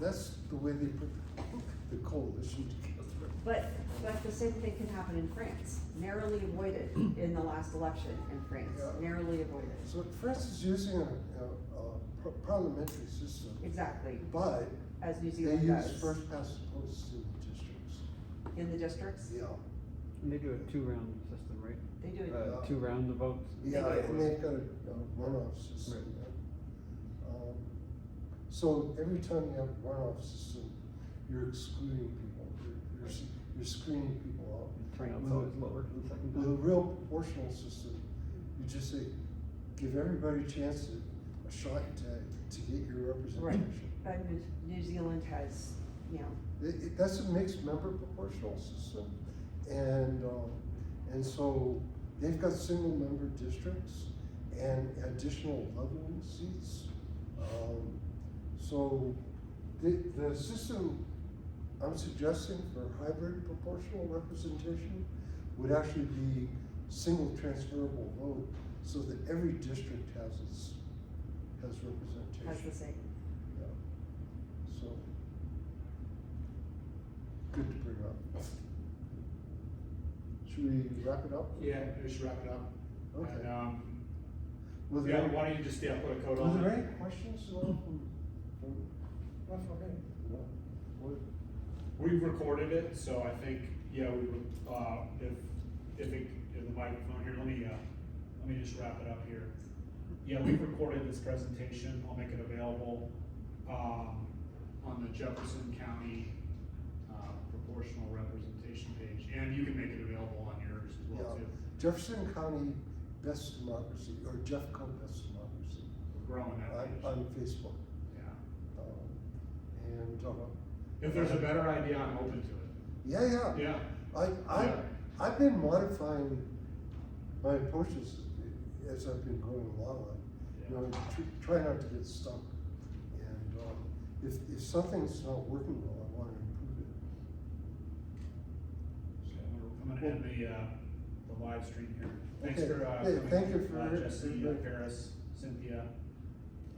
That's the way they put the coalition together. but the same thing can happen in France. Narrowly avoided in the last election in France. Yeah. Narrowly avoided. So France is using a parliamentary system, Exactly. but As New they Zealand use does. first past the post in the districts. In the districts, Yeah. And they do a 2-round system, right? they do it. 2 rounds of votes. Yeah, and they've got a runoff system. Right. Yeah. So every time you have a runoff system, you're excluding people. You're screening people out. Turnout's With always lower the second With a time. real proportional system, you just say, give everybody a chance to, a shot to get your representation. And New Zealand has, That's a mixed member proportional system, and so they've got single member districts and additional leveling seats. So the system I'm suggesting for hybrid proportional representation would actually be single transferable vote, so that every district has representation. has the same. Yeah. So, good to bring up. Should we wrap it up? Yeah, we should wrap it up. Okay. And, Was yeah, there, why don't you just, put a code was on there it? any questions at all from Not for me. no? What? We've recorded it, so I think, yeah, we would, if the microphone here, let me just wrap it up here. Yeah, we've recorded this presentation, I'll make it available, on the Jefferson County, proportional representation page, and you can make it available on yours as well Yeah. too. Jefferson County Best Democracy, or Jeffco Best Democracy, We're growing that page. on Facebook. Yeah. And, If there's a better idea, I'm open to it. yeah. Yeah. Yeah. I've been modifying my approaches as I've been going along. Try not to get stuck. And if something's not working well, I want to improve it. So I'm gonna end live stream here. Thanks Okay. for, Yeah, coming, thank you for Jesse, everybody. Ferris, Cynthia,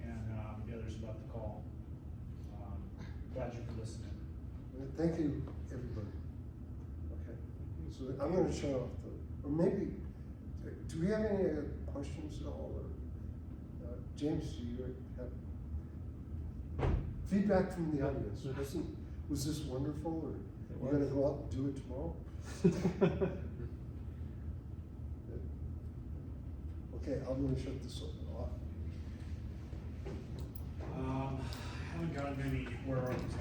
and, the others about the call. Glad you could listen in. Thank you, everybody. Okay, so I'm gonna shut off the, or maybe, do we have any questions at all, or, James, do you have feedback from the audience? Was this wonderful, or we're gonna go out and do it tomorrow? Okay, I'm gonna shut this off. I haven't gotten any, where are these at?